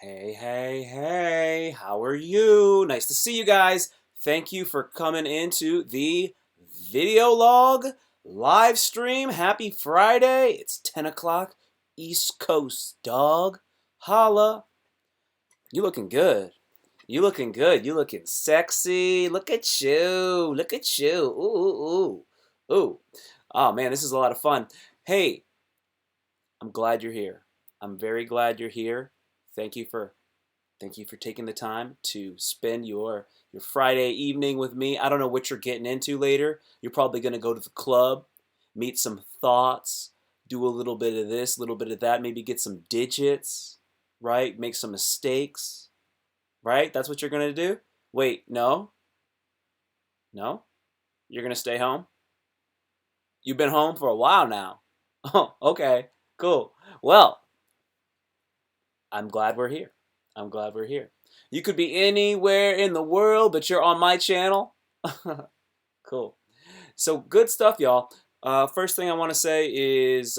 Hey, hey, hey, how are you? Nice to see you guys. Thank you for coming into the video log live stream. Happy Friday. It's 10 o'clock East Coast, dog. Holla. You looking good. You looking good. You looking sexy. Look at you. Look at you. Ooh, ooh, ooh. Ooh. Oh, man, this is a lot of fun. Hey, I'm glad you're here. I'm very glad you're here. Thank you for taking the time to spend your Friday evening with me. I don't know what you're getting into later. You're probably going to go to the club, meet some thoughts, do a little bit of this, a little bit of that, maybe get some digits, right? Make some mistakes, right? That's what you're going to do? Wait, no? No? You're going to stay home? You've been home for a while now. Oh, okay. Cool. Well, I'm glad we're here. I'm glad we're here. You could be anywhere in the world, but you're on my channel. Cool. So good stuff, y'all. First thing I want to say is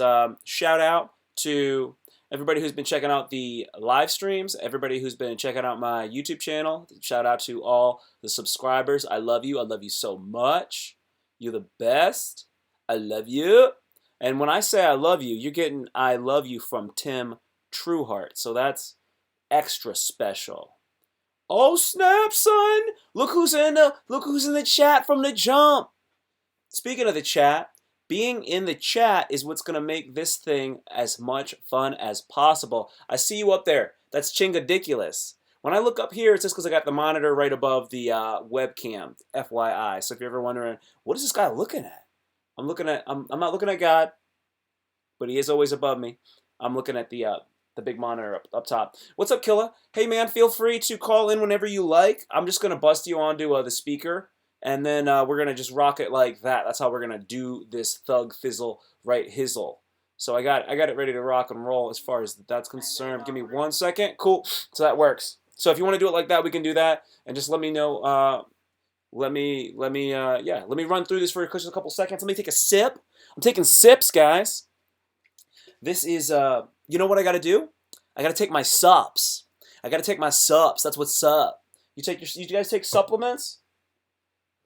shout out to everybody who's been checking out the live streams, everybody who's been checking out my YouTube channel. Shout out to all the subscribers. I love you. I love you so much. You're the best. I love you. And when I say I love you, you're getting I love you from Tim Trueheart. So that's extra special. Oh snap, son! Look who's in the chat from the jump. Speaking of the chat, being in the chat is what's gonna make this thing as much fun as possible. I see you up there. That's Chingadiculous. When I look up here, it's just because I got the monitor right above the webcam. FYI. So if you're ever wondering, what is this guy looking at? I'm not looking at God, but he is always above me. I'm looking at the big monitor up top. What's up, Killa? Hey, man, feel free to call in whenever you like. I'm just going to bust you onto the speaker, and then we're going to just rock it like that. That's how we're going to do this thug fizzle right hizzle. So I got it ready to rock and roll as far as that's concerned. Give me 1 second. Cool. So that works. So if you want to do it like that, we can do that. And just let me know. Let me run through this for just a couple seconds. Let me take a sip. I'm taking sips, guys. This is, you know what I got to do? I got to take my sups. I got to take my sups. That's what's up. You guys take supplements?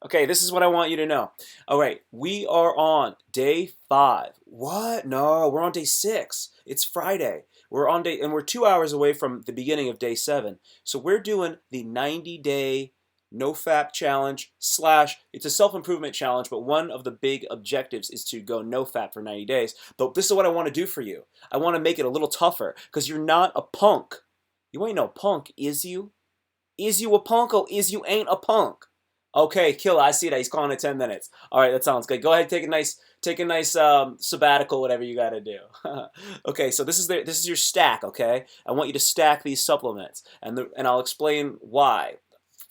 Okay, this is what I want you to know. All right, we are on day 5. What? No, we're on day 6. It's Friday. And we're 2 hours away from the beginning of day 7. So we're doing the 90-day no-fap challenge / it's a self-improvement challenge, but one of the big objectives is to go no-fap for 90 days. But this is what I want to do for you. I want to make it a little tougher because you're not a punk. You ain't no punk, is you? Is you a punk or is you ain't a punk? Okay, Killer, I see that. He's calling it 10 minutes. All right, that sounds good. Go ahead, take a nice sabbatical, whatever you got to do. Okay, so this is your stack. Okay, I want you to stack these supplements, and I'll explain why.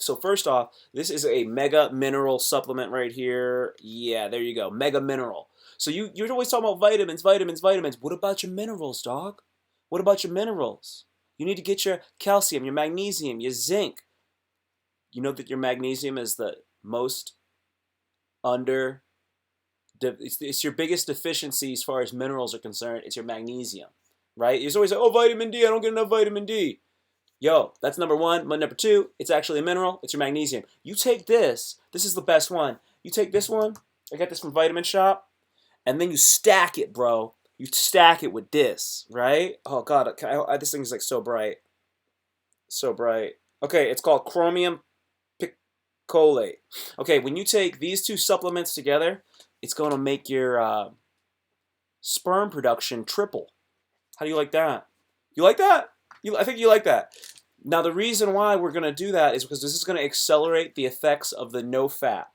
So first off, this is a mega mineral supplement right here. Yeah, there you go, mega mineral. So you're always talking about vitamins, vitamins, vitamins. What about your minerals, dog? What about your minerals? You need to get your calcium, your magnesium, your zinc. You know that your magnesium is the most under. It's your biggest deficiency as far as minerals are concerned. It's your magnesium, right? It's always like, oh, vitamin D. I don't get enough vitamin D. Yo, that's number 1. But number 2, it's actually a mineral. It's your magnesium. You take this. This is the best one. You take this one. I got this from Vitamin Shop. And then you stack it, bro. You stack it with this, right? Oh, God. This thing is like so bright. So bright. Okay, it's called chromium picolate. Okay, when you take these 2 supplements together, it's going to make your sperm production triple. How do you like that? You like that? I think you like that. Now, the reason why we're going to do that is because this is going to accelerate the effects of the no-fap.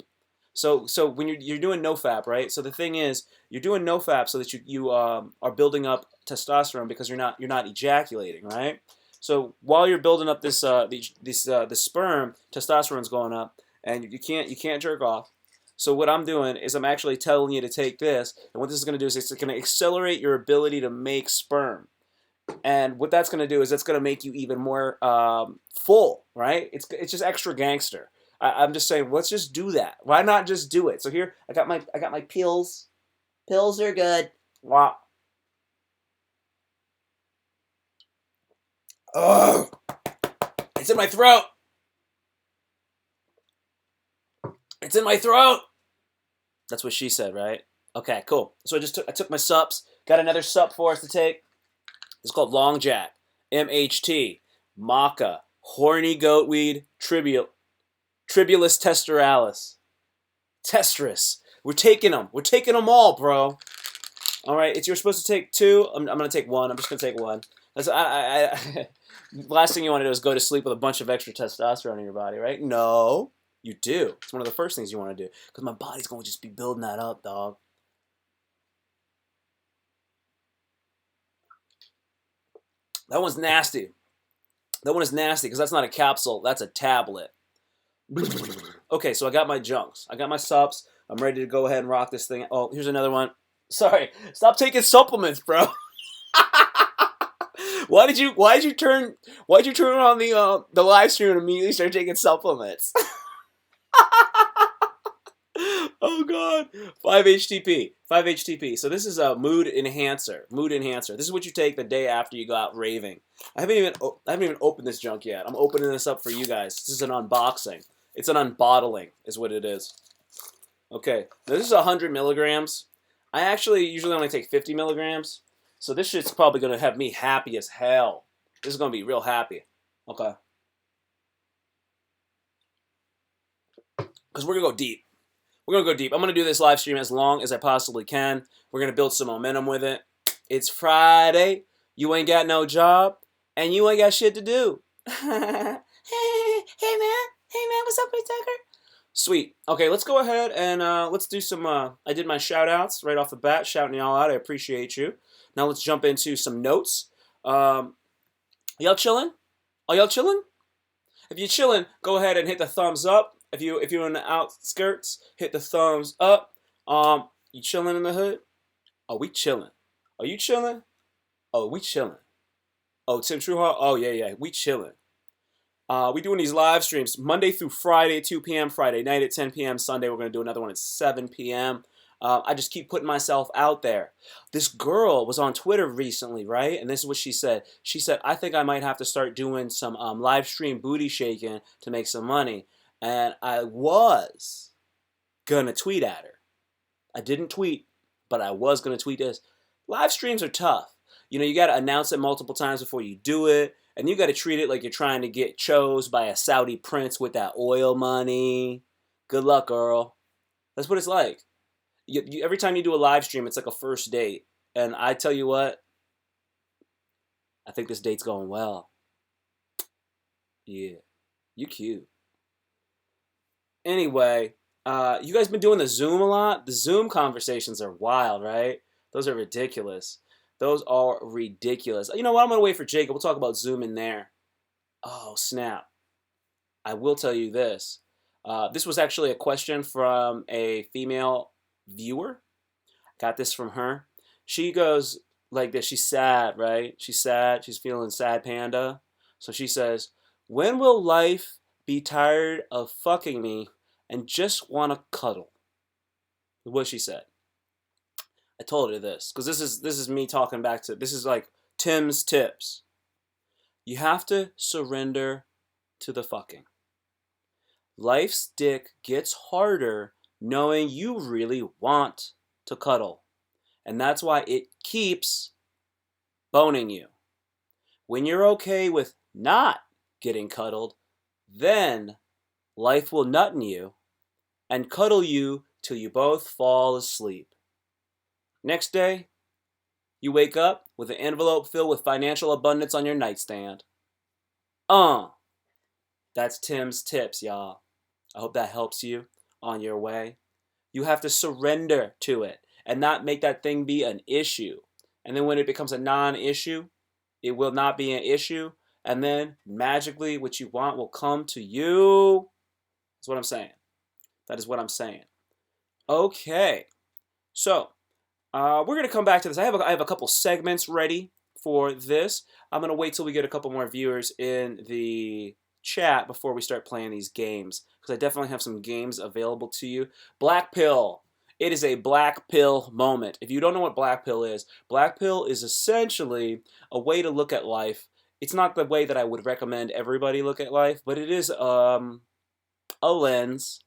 So when you're doing no-fap, right? So the thing is, you're doing no-fap so that you are building up testosterone because you're not ejaculating, right? So while you're building up this the sperm, testosterone's going up, and you can't jerk off. So what I'm doing is I'm actually telling you to take this, and what this is going to do is it's going to accelerate your ability to make sperm. And what that's going to do is it's going to make you even more full, right? It's just extra gangster. I'm just saying, let's just do that. Why not just do it? So here, I got my pills. Pills are good. Wow. Oh, It's in my throat. It's in my throat. That's what she said, right? Okay, cool. So I took my sups. Got another sup for us to take. It's called Long Jack, MHT, Maca, Horny Goatweed, Tribulus Testeralis, Testris. We're taking them. We're taking them all, bro. All right, you're supposed to take 2. I'm going to take 1. I'm just going to take 1. Last thing you want to do is go to sleep with a bunch of extra testosterone in your body, right? No, you do. It's one of the first things you want to do because my body's going to just be building that up, dog. That one's nasty. That one is nasty because that's not a capsule. That's a tablet. Okay, so I got my junks. I got my sups. I'm ready to go ahead and rock this thing. Oh, here's another one. Sorry. Stop taking supplements, bro. Why did you turn on the live stream and immediately start taking supplements? Oh god. 5-HTP. So this is a mood enhancer. This is what you take the day after you go out raving. I haven't even opened this junk yet. I'm opening this up for you guys. This is an unboxing. It's an unbottling is what it is. Okay. Now this is 100 milligrams. I actually usually only take 50 milligrams. So this shit's probably going to have me happy as hell. This is going to be real happy. Okay. Because we're going to go deep. We're going to go deep. I'm going to do this live stream as long as I possibly can. We're going to build some momentum with it. It's Friday. You ain't got no job. And you ain't got shit to do. Hey, man. Hey, man. What's up, Chris Tucker? Sweet. Okay, let's go ahead and let's do some... I did my shout-outs right off the bat. Shouting y'all out. I appreciate you. Now let's jump into some notes. Y'all chilling? Are y'all chilling? If you're chilling, go ahead and hit the thumbs up. If you're in the outskirts, hit the thumbs up. You chilling in the hood? Are we chilling? Are you chilling? Oh, we chilling. Oh, Tim Trueheart? Oh, yeah. We chilling. We doing these live streams Monday through Friday at 2 p.m., Friday night at 10 p.m., Sunday we're going to do another one at 7 p.m. I just keep putting myself out there. This girl was on Twitter recently, right? And this is what she said. She said, I think I might have to start doing some live stream booty shaking to make some money. And I was going to tweet at her. I didn't tweet, but I was going to tweet this. Live streams are tough. You know, you got to announce it multiple times before you do it. And you got to treat it like you're trying to get chose by a Saudi prince with that oil money. Good luck, girl. That's what it's like. Every time you do a live stream, it's like a first date. And I tell you what, I think this date's going well. Yeah, you cute. Anyway, you guys been doing the Zoom a lot? The Zoom conversations are wild, right? Those are ridiculous. Those are ridiculous. You know what? I'm going to wait for Jacob. We'll talk about Zoom in there. Oh, snap. I will tell you this. This was actually a question from a female viewer. Got this from her. She goes like this. She's sad, right? She's sad. She's feeling sad panda. So she says, when will life be tired of fucking me and just want to cuddle? What she said. I told her this because this is me talking back to, this is like Tim's tips. You have to surrender to the fucking. Life's dick gets harder knowing you really want to cuddle. And that's why it keeps boning you. When you're okay with not getting cuddled, then life will nut in you and cuddle you till you both fall asleep. Next day, you wake up with an envelope filled with financial abundance on your nightstand. That's Tim's tips, y'all. I hope that helps you on your way. You have to surrender to it and not make that thing be an issue. And then when it becomes a non-issue, it will not be an issue. And then magically what you want will come to you. That's what I'm saying. That is what I'm saying. Okay. So, we're going to come back to this. I have a couple segments ready for this. I'm going to wait till we get a couple more viewers in the chat before we start playing these games, because I definitely have some games available to you. Black pill. It is a black pill moment. If you don't know what black pill is essentially a way to look at life it's not the way that I would recommend everybody look at life, but it is a lens.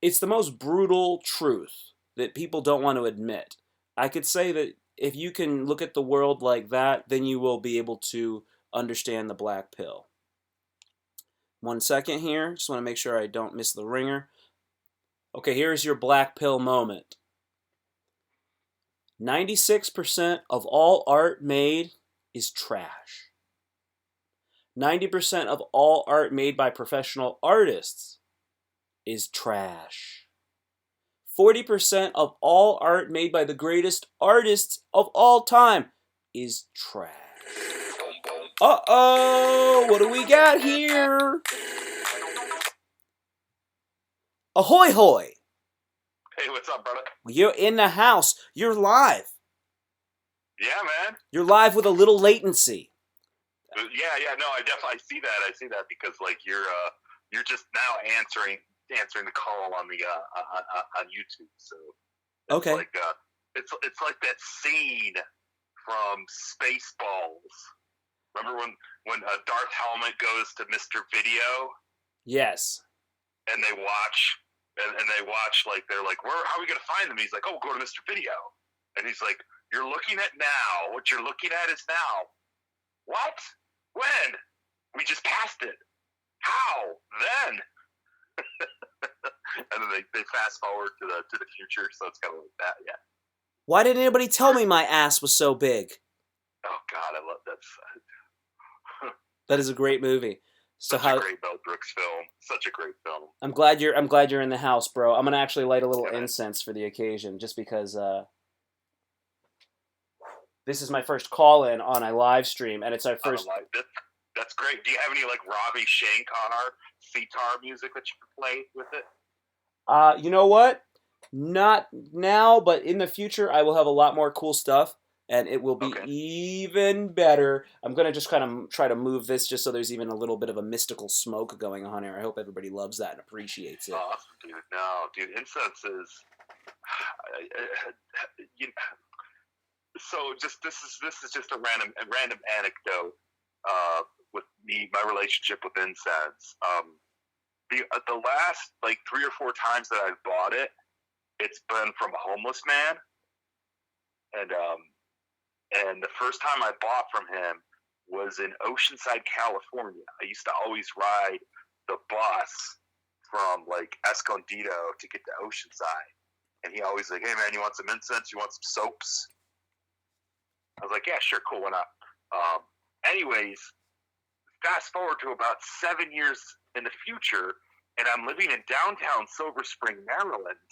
It's the most brutal truth that people don't want to admit. I could say that if you can look at the world like that, then you will be able to understand the black pill. 1 second here. Just want to make sure I don't miss the ringer. Okay, here's your black pill moment. 96% of all art made is trash. 90% of all art made by professional artists is trash. 40% of all art made by the greatest artists of all time is trash. Uh-oh! What do we got here? Ahoy hoy! Hey, what's up, brother? You're in the house. You're live. Yeah, man. You're live with a little latency. Yeah. No, I definitely see that. I see that because like you're just now answering the call on the on YouTube. So it's Okay. like it's like that scene from Spaceballs. Remember when Darth Helmet goes to Mr. Video Yes. and they watch and they watch like they're like, how are we gonna find them? He's like, oh, go to Mr. Video, and he's like, you're looking at now. What you're looking at is now. What? When? We just passed it. How? Then? And then they fast forward to the future, so it's kind of like that, yeah. Why didn't anybody tell me my ass was so big? Oh God, I love that. That is a great movie. So Such a great Mel Brooks film. Such a great film. I'm glad you're in the house, bro. I'm gonna actually light a little incense for the occasion, just because this is my first call in on a live stream, and it's our first. That's great. Do you have any like Robbie Shankar sitar music that you can play with it? You know what? Not now, but in the future, I will have a lot more cool stuff, and it will be even better. I'm gonna just kind of try to move this just so there's even a little bit of a mystical smoke going on here. I hope everybody loves that and appreciates it. Awesome, dude. No, dude, incense is. So this is just a random anecdote with my relationship with incense. The last like 3 or 4 times that I've bought it, it's been from a homeless man, and the first time I bought from him was in Oceanside, California. I used to always ride the bus from like Escondido to get to Oceanside, and he always like, hey man, you want some incense? You want some soaps? I was like, yeah, sure, cool, why not? Anyways, fast forward to about 7 years in the future, and I'm living in downtown Silver Spring, Maryland,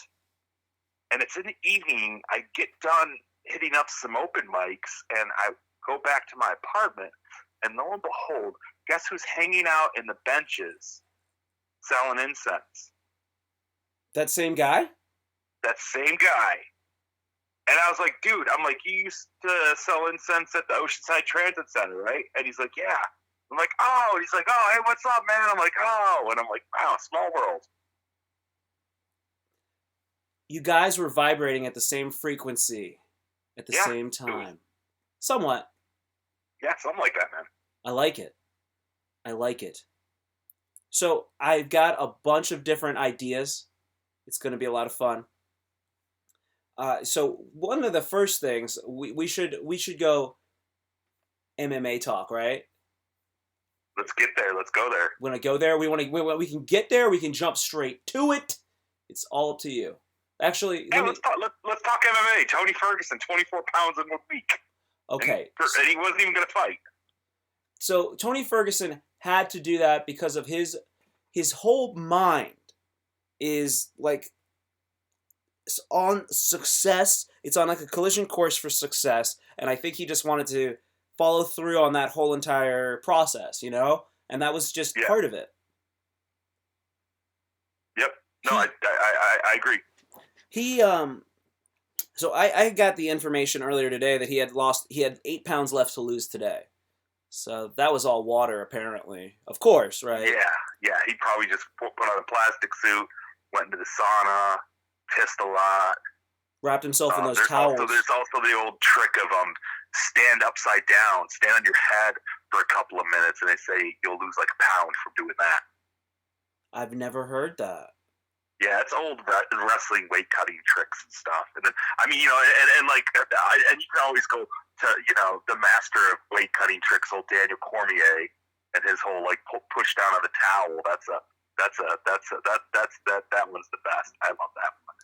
and it's in the evening. I get done hitting up some open mics, and I go back to my apartment, and lo and behold, guess who's hanging out in the benches selling incense? That same guy? That same guy. And I was like, dude, you used to sell incense at the Oceanside Transit Center, right? And he's like, yeah. I'm like, oh. And he's like, oh, hey, what's up, man? I'm like, oh. And I'm like, wow, small world. You guys were vibrating at the same frequency at the same time. Dude. Somewhat. Yeah, something like that, man. I like it. So I've got a bunch of different ideas. It's going to be a lot of fun. So one of the first things we should go MMA talk, right? Let's get there. Let's go there. When I go there, we can get there. We can jump straight to it. It's all up to you. Actually, let's talk MMA. Tony Ferguson, 24 pounds in 1 week. Okay, and he wasn't even going to fight. So Tony Ferguson had to do that because of his whole mind is like on success. It's on like a collision course for success, and I think he just wanted to follow through on that whole entire process, and that was just part of it. Yep. No, I agree. He so I got the information earlier today that he had 8 pounds left to lose today. So that was all water, apparently. Of course, right? Yeah. He probably just put on a plastic suit, went into the sauna, pissed a lot, wrapped himself in those towels. There's also the old trick of stand upside down, stand on your head for a couple of minutes, and they say you'll lose like a pound from doing that. I've never heard that. Yeah, it's old wrestling weight cutting tricks and stuff. And then, I mean, and you can always go to, the master of weight cutting tricks, old Daniel Cormier, and his whole like push down of the towel. That one's the best. I love that one.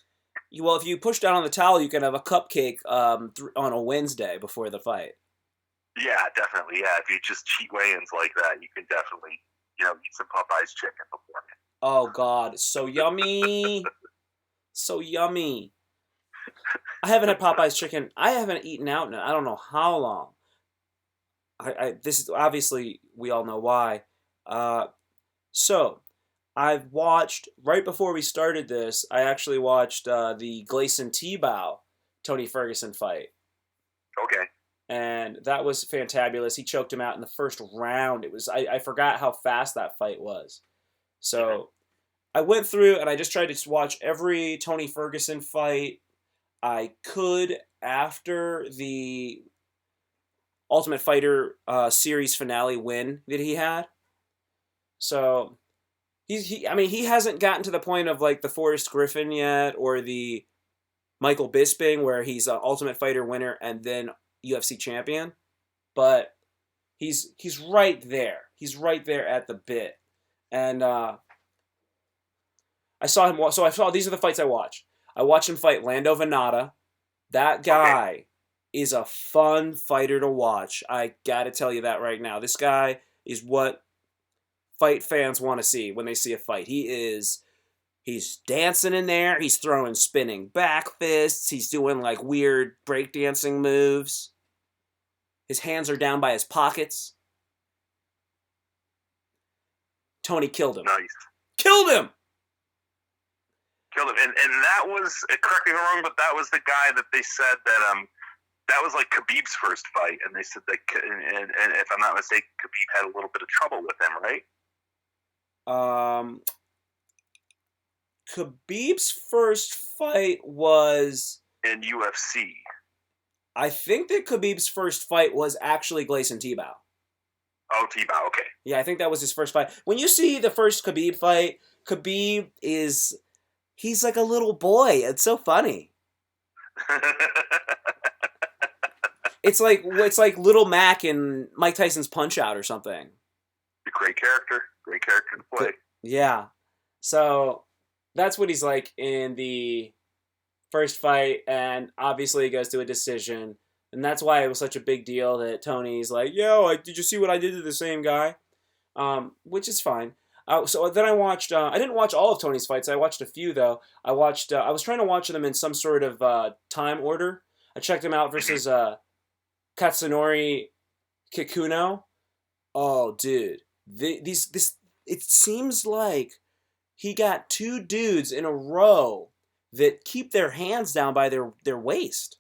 Well, if you push down on the towel, you can have a cupcake on a Wednesday before the fight. Yeah, definitely. Yeah, if you just cheat weigh-ins like that, you can definitely, eat some Popeye's chicken beforehand. Oh God, so yummy, so yummy. I haven't had Popeye's chicken. I haven't eaten out in I don't know how long. This is obviously we all know why. So I've watched right before we started this. I actually watched the Gleison Tebow Tony Ferguson fight. Okay. And that was fantabulous. He choked him out in the first round. It was I forgot how fast that fight was. So I went through and I just tried to watch every Tony Ferguson fight I could after the Ultimate Fighter series finale win that he had. So he hasn't gotten to the point of like the Forrest Griffin yet or the Michael Bisping where he's an Ultimate Fighter winner and then UFC champion, but he's right there. He's right there at the bit. And I saw him. So I saw these are the fights I watched. I watched him fight Lando Venata. That guy is a fun fighter to watch. I gotta tell you that right now. This guy is what fight fans want to see when they see a fight. He's dancing in there. He's throwing spinning back fists. He's doing like weird breakdancing moves. His hands are down by his pockets. Tony killed him. Nice. Killed him! Killed him. And that was, correct me if I'm wrong, but that was the guy that they said that was like Khabib's first fight. And they said that, and if I'm not mistaken, Khabib had a little bit of trouble with him, right? Khabib's first fight was in UFC. I think that Khabib's first fight was actually Gleison Tebow. Oh, Tebow, okay. Yeah, I think that was his first fight. When you see the first Khabib fight, Khabib he's like a little boy. It's so funny. It's like Little Mac in Mike Tyson's Punch-Out or something. Great character to play. Yeah. So that's what he's like in the first fight, and obviously he goes to a decision, and that's why it was such a big deal that Tony's like, "Yo, did you see what I did to the same guy?" Which is fine. So then I watched. I didn't watch all of Tony's fights. I watched a few though. I watched. I was trying to watch them in some sort of time order. I checked him out versus Katsunori Kikuno. Oh, dude, it seems like he got two dudes in a row that keep their hands down by their waist.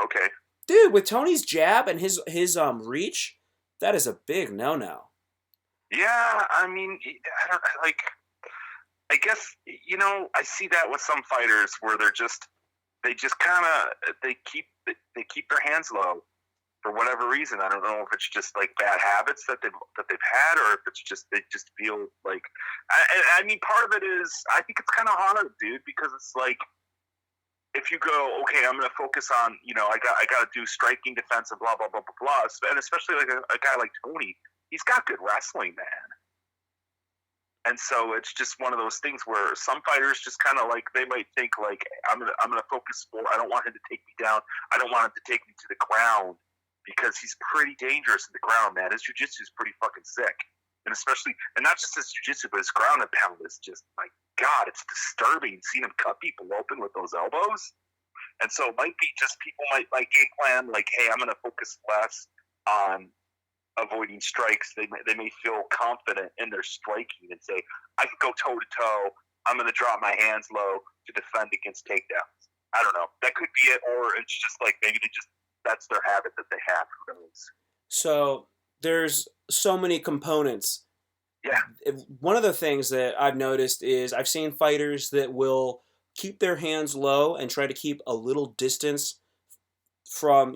Okay. Dude, with Tony's jab and his reach, that is a big no-no. Yeah, I mean, I guess, I see that with some fighters where they keep their hands low for whatever reason. I don't know if it's just like bad habits that they've had, or if it's just they just feel like. I mean, part of it is I think it's kind of hard, dude, because it's like if you go, okay, I'm going to focus on, I got to do striking, defense, and blah blah blah blah blah, and especially like a guy like Tony, he's got good wrestling, man. And so it's just one of those things where some fighters just kind of like, they might think like, I'm gonna focus more. I don't want him to take me down. I don't want him to take me to the ground, because he's pretty dangerous in the ground, man. His jiu-jitsu is pretty fucking sick. And especially, and not just his jiu-jitsu, but his ground and pound is just, my God, it's disturbing seeing him cut people open with those elbows. And so it might be just people might like game plan like, hey, I'm going to focus less on avoiding strikes. They may feel confident in their striking and say, I can go toe to toe. I'm going to drop my hands low to defend against takedowns. I don't know. That could be it, or it's just like maybe that's their habit that they have. Who knows? So there's so many components. Yeah. One of the things that I've noticed is I've seen fighters that will keep their hands low and try to keep a little distance from,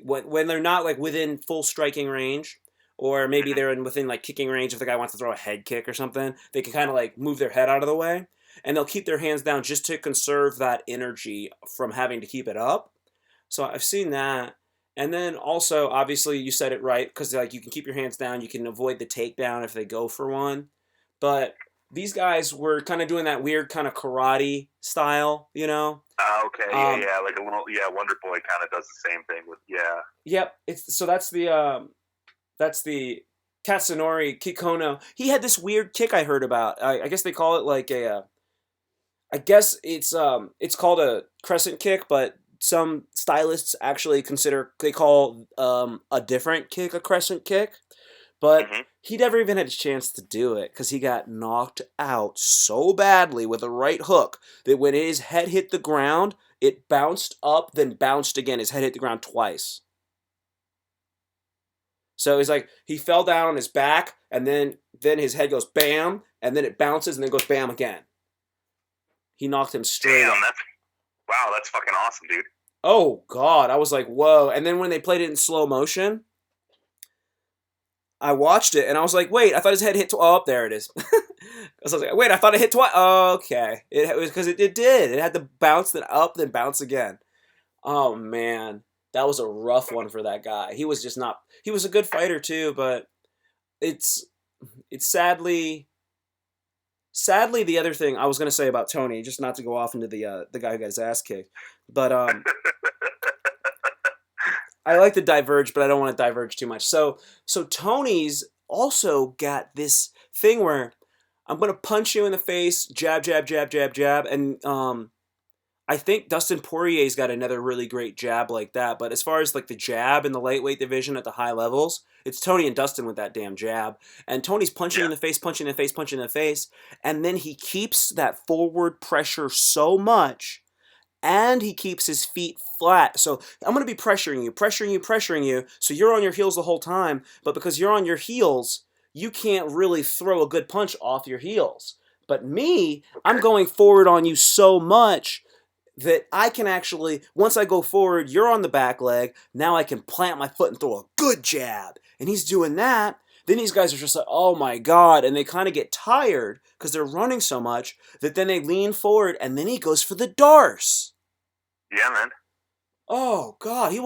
when they're not like within full striking range, or maybe they're within like kicking range. If the guy wants to throw a head kick or something, they can kind of like move their head out of the way, and they'll keep their hands down just to conserve that energy from having to keep it up. So I've seen that. And then also, obviously, you said it right because like you can keep your hands down, you can avoid the takedown if they go for one. But these guys were kind of doing that weird kind of karate style, you know. Okay, Um, like a little, Wonder Boy kind of does the same thing with, yep. It's so that's the Katsunori Kikono. He had this weird kick I heard about. I guess they call it like a. I guess it's called a crescent kick, but some stylists actually consider they call a different kick a crescent kick. But hmm he never even had a chance to do it because he got knocked out so badly with a right hook that when his head hit the ground, it bounced up, then bounced again. His head hit the ground twice. So it's like he fell down on his back, and then his head goes bam, and then it bounces, and then goes bam again. He knocked him straight Damn, out. that's fucking awesome, dude. Oh God, I was like, whoa! And then when they played it in slow motion, I watched it, and I was like, wait, I thought his head hit. Oh, there it is. I was like, wait, I thought it hit twice. Oh, okay, it was because it did. It had to bounce, then up, then bounce again. Oh man, that was a rough one for that guy. He was just not. He was a good fighter too, but it's it's sadly the other thing I was gonna say about Tony, just not to go off into the guy who got his ass kicked, but I like to diverge, but I don't want to diverge too much. So Tony's also got this thing where I'm gonna punch you in the face, jab, jab, jab, jab, jab, and I think Dustin Poirier's got another really great jab like that. But as far as like the jab in the lightweight division at the high levels, it's Tony and Dustin with that damn jab. And Tony's punching Yeah. in the face, punching in the face, punching in the face, and then he keeps that forward pressure so much and he keeps his feet flat. So I'm going to be pressuring you, pressuring you, pressuring you. So you're on your heels the whole time, but because you're on your heels, you can't really throw a good punch off your heels. But me, I'm Okay. going forward on you so much that I can actually, once I go forward, you're on the back leg. Now I can plant my foot and throw a good jab. And he's doing that. Then these guys are just like, oh my God. And they kind of get tired because they're running so much that then they lean forward and then he goes for the Darce. Yeah, man. Oh God, he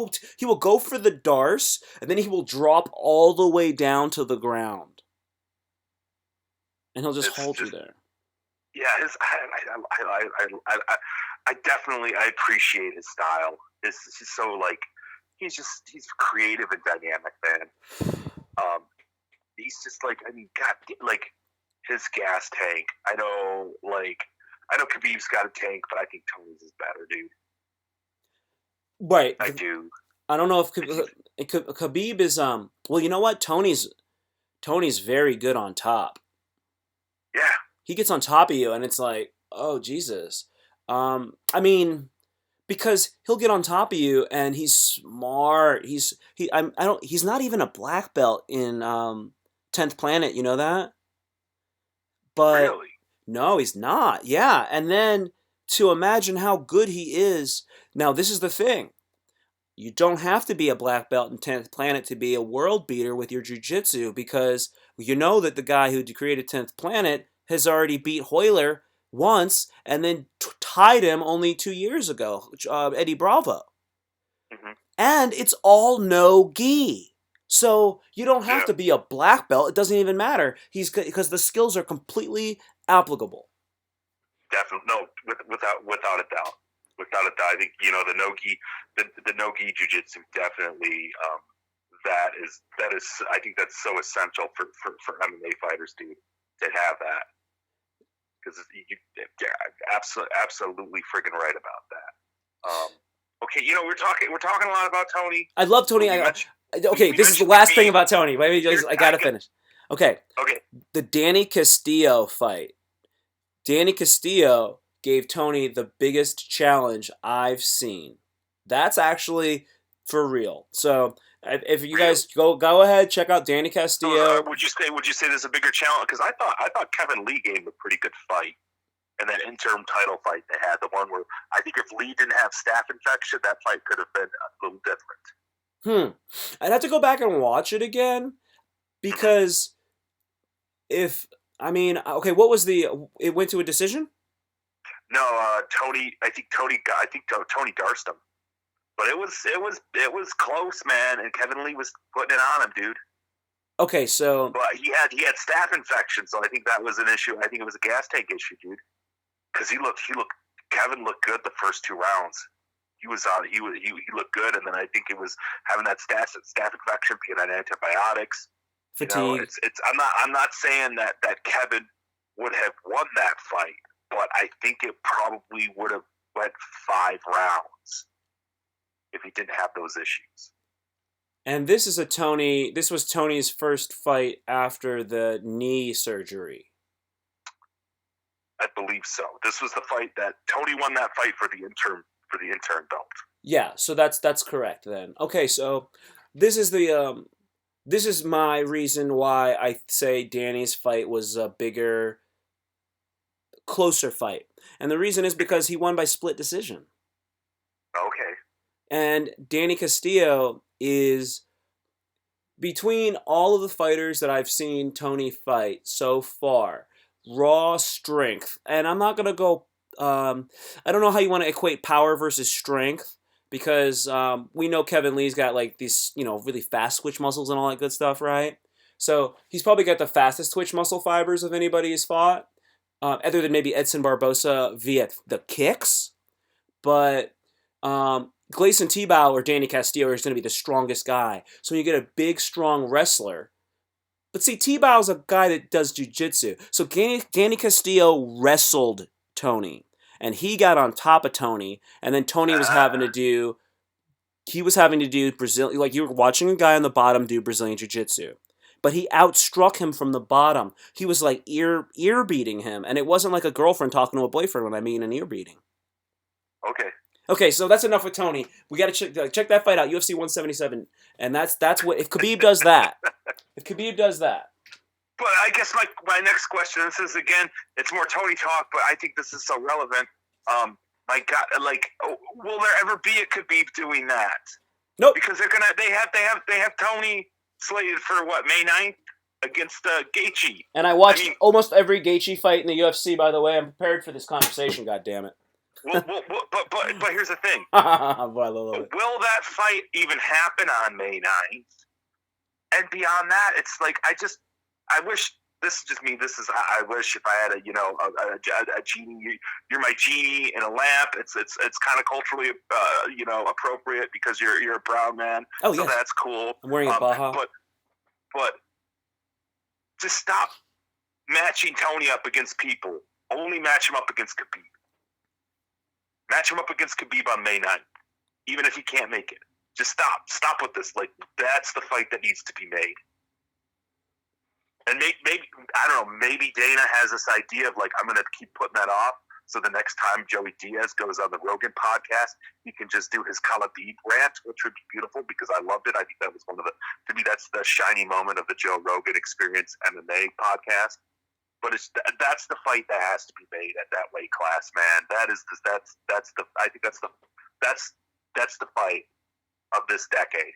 will go for the Darce and then he will drop all the way down to the ground. And he'll just It's hold you just, there. yeah. I definitely I appreciate his style. This is so like he's creative and dynamic, man. Um, he's just like I mean, God, like his gas tank. I know Khabib's got a tank, but I think Tony's is better, dude. Right. I do. I don't know if Like he's Khabib is well, you know what? Tony's very good on top. yeah, He gets on top of you and it's like, "Oh, Jesus." I mean, because he'll get on top of you and he's smart. I don't he's not even a black belt in 10th Planet, you know that? But really. no, he's not. Yeah, and then to imagine how good he is. Now, this is the thing. You don't have to be a black belt in 10th Planet to be a world beater with your jiu-jitsu because you know that the guy who created 10th Planet has already beat Hoyler once and then tied him only 2 years ago, Eddie Bravo. hmm And it's all no gi. So you don't have Yeah, to be a black belt. It doesn't even matter. He's because the skills are completely applicable. definitely. No, without a doubt. Without a doubt, I think the nogi, the nogi jujitsu definitely. That is. I think that's so essential for MMA fighters to have that because absolutely freaking right about that. Okay, we're talking a lot about Tony. I love So Tony. you mentioned Okay, we this is the mentioned last thing Khabib. about Tony. I gotta finish. Okay, Okay, the Danny Castillo fight. Danny Castillo gave Tony the biggest challenge I've seen. That's actually for real. So if you really. guys go ahead, check out Danny So Castillo. would you say there's a bigger challenge? Because I thought Kevin Lee gave him a pretty good fight in that interim title fight they had. The one where I think if Lee didn't have staph infection, that fight could have been a little different. I'd have to go back and watch it again because if I mean, okay, what was the? It went to a decision. No, Tony. I think Tony garsed him, but it was close, man. And Kevin Lee was putting it on him, dude. Okay, so But he had staph infection, so I think that was an issue. I think it was a gas tank issue, dude. Because Kevin looked good the first 2 rounds. He looked good, and then I think it was having that staph infection, being on antibiotics. fatigue. I'm not saying that Kevin would have won that fight, but I think it probably would have went 5 rounds if he didn't have those issues. And this is a Tony. This was Tony's first fight after the knee surgery. I believe so. This was the fight that Tony won that fight for the interim belt. Yeah, so that's correct then. Okay, so this is the this is my reason why I say Danny's fight was a bigger, closer fight, and the reason is because he won by split decision. Okay. And Danny Castillo is between all of the fighters that I've seen Tony fight so far, raw strength. And I'm not going to go, I don't know how you want to equate power versus strength because we know Kevin Lee's got like these, really fast twitch muscles and all that good stuff, right? So he's probably got the fastest twitch muscle fibers of anybody he's fought, other than maybe Edson Barbosa via the kicks. But Gleison Tebow or Danny Castillo is going to be the strongest guy. So when you get a big, strong wrestler. But see, Tebow's a guy that does jiu-jitsu. So Danny Castillo wrestled Tony. And he got on top of Tony. And then Tony was having to do... He was having to do Brazilian... Like, you were watching a guy on the bottom do Brazilian jiu-jitsu. But he outstruck him from the bottom. He was like ear beating him. And it wasn't like a girlfriend talking to a boyfriend when I mean an ear beating. Okay. Okay, so that's enough with Tony. We got to check that fight out, UFC 177, and that's what if Khabib does that. If Khabib does that. But I guess my next question, this is again, it's more Tony talk, but I think this is so relevant. My God, will there ever be a Khabib doing that? Nope. Because they have Tony slated for what, May 9th against Gaethje. And I watched almost every Gaethje fight in the UFC. By the way, I'm prepared for this conversation. God damn it. But here's the thing. Boy, I love it. Will that fight even happen on May 9th? And beyond that, it's like I wish. This is just me. I wish if I had a genie. You're my genie in a lamp. It's kind of culturally appropriate because you're a brown man. Oh, so yes. That's cool. I'm wearing a Baja. But just stop matching Tony up against people. Only match him up against Khabib. Match him up against Khabib on May 9th, even if he can't make it. Just stop. Stop with this. Like, that's the fight that needs to be made. And maybe I don't know, maybe Dana has this idea of, like, I'm going to keep putting that off, so the next time Joey Diaz goes on the Rogan podcast, he can just do his Khabib rant, which would be beautiful because I loved it. I think that was to me, that's the shiny moment of the Joe Rogan Experience MMA podcast. But that's the fight that has to be made at that weight class, man. I think that's the fight of this decade.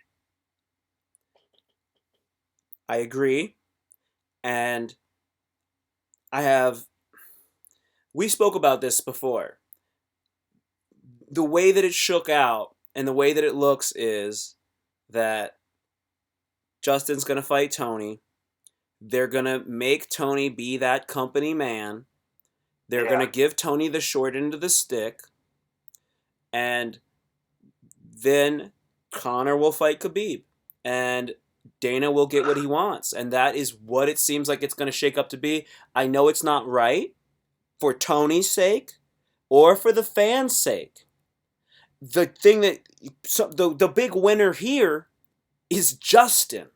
I agree, and we spoke about this before. The way that it shook out and the way that it looks is that Justin's going to fight Tony. They're going to make Tony be that company man. They're going to give Tony the short end of the stick. And then Conor will fight Khabib. And Dana will get what he wants. And that is what it seems like it's going to shake up to be. I know it's not right for Tony's sake or for the fans' sake. The thing the big winner here is Justin.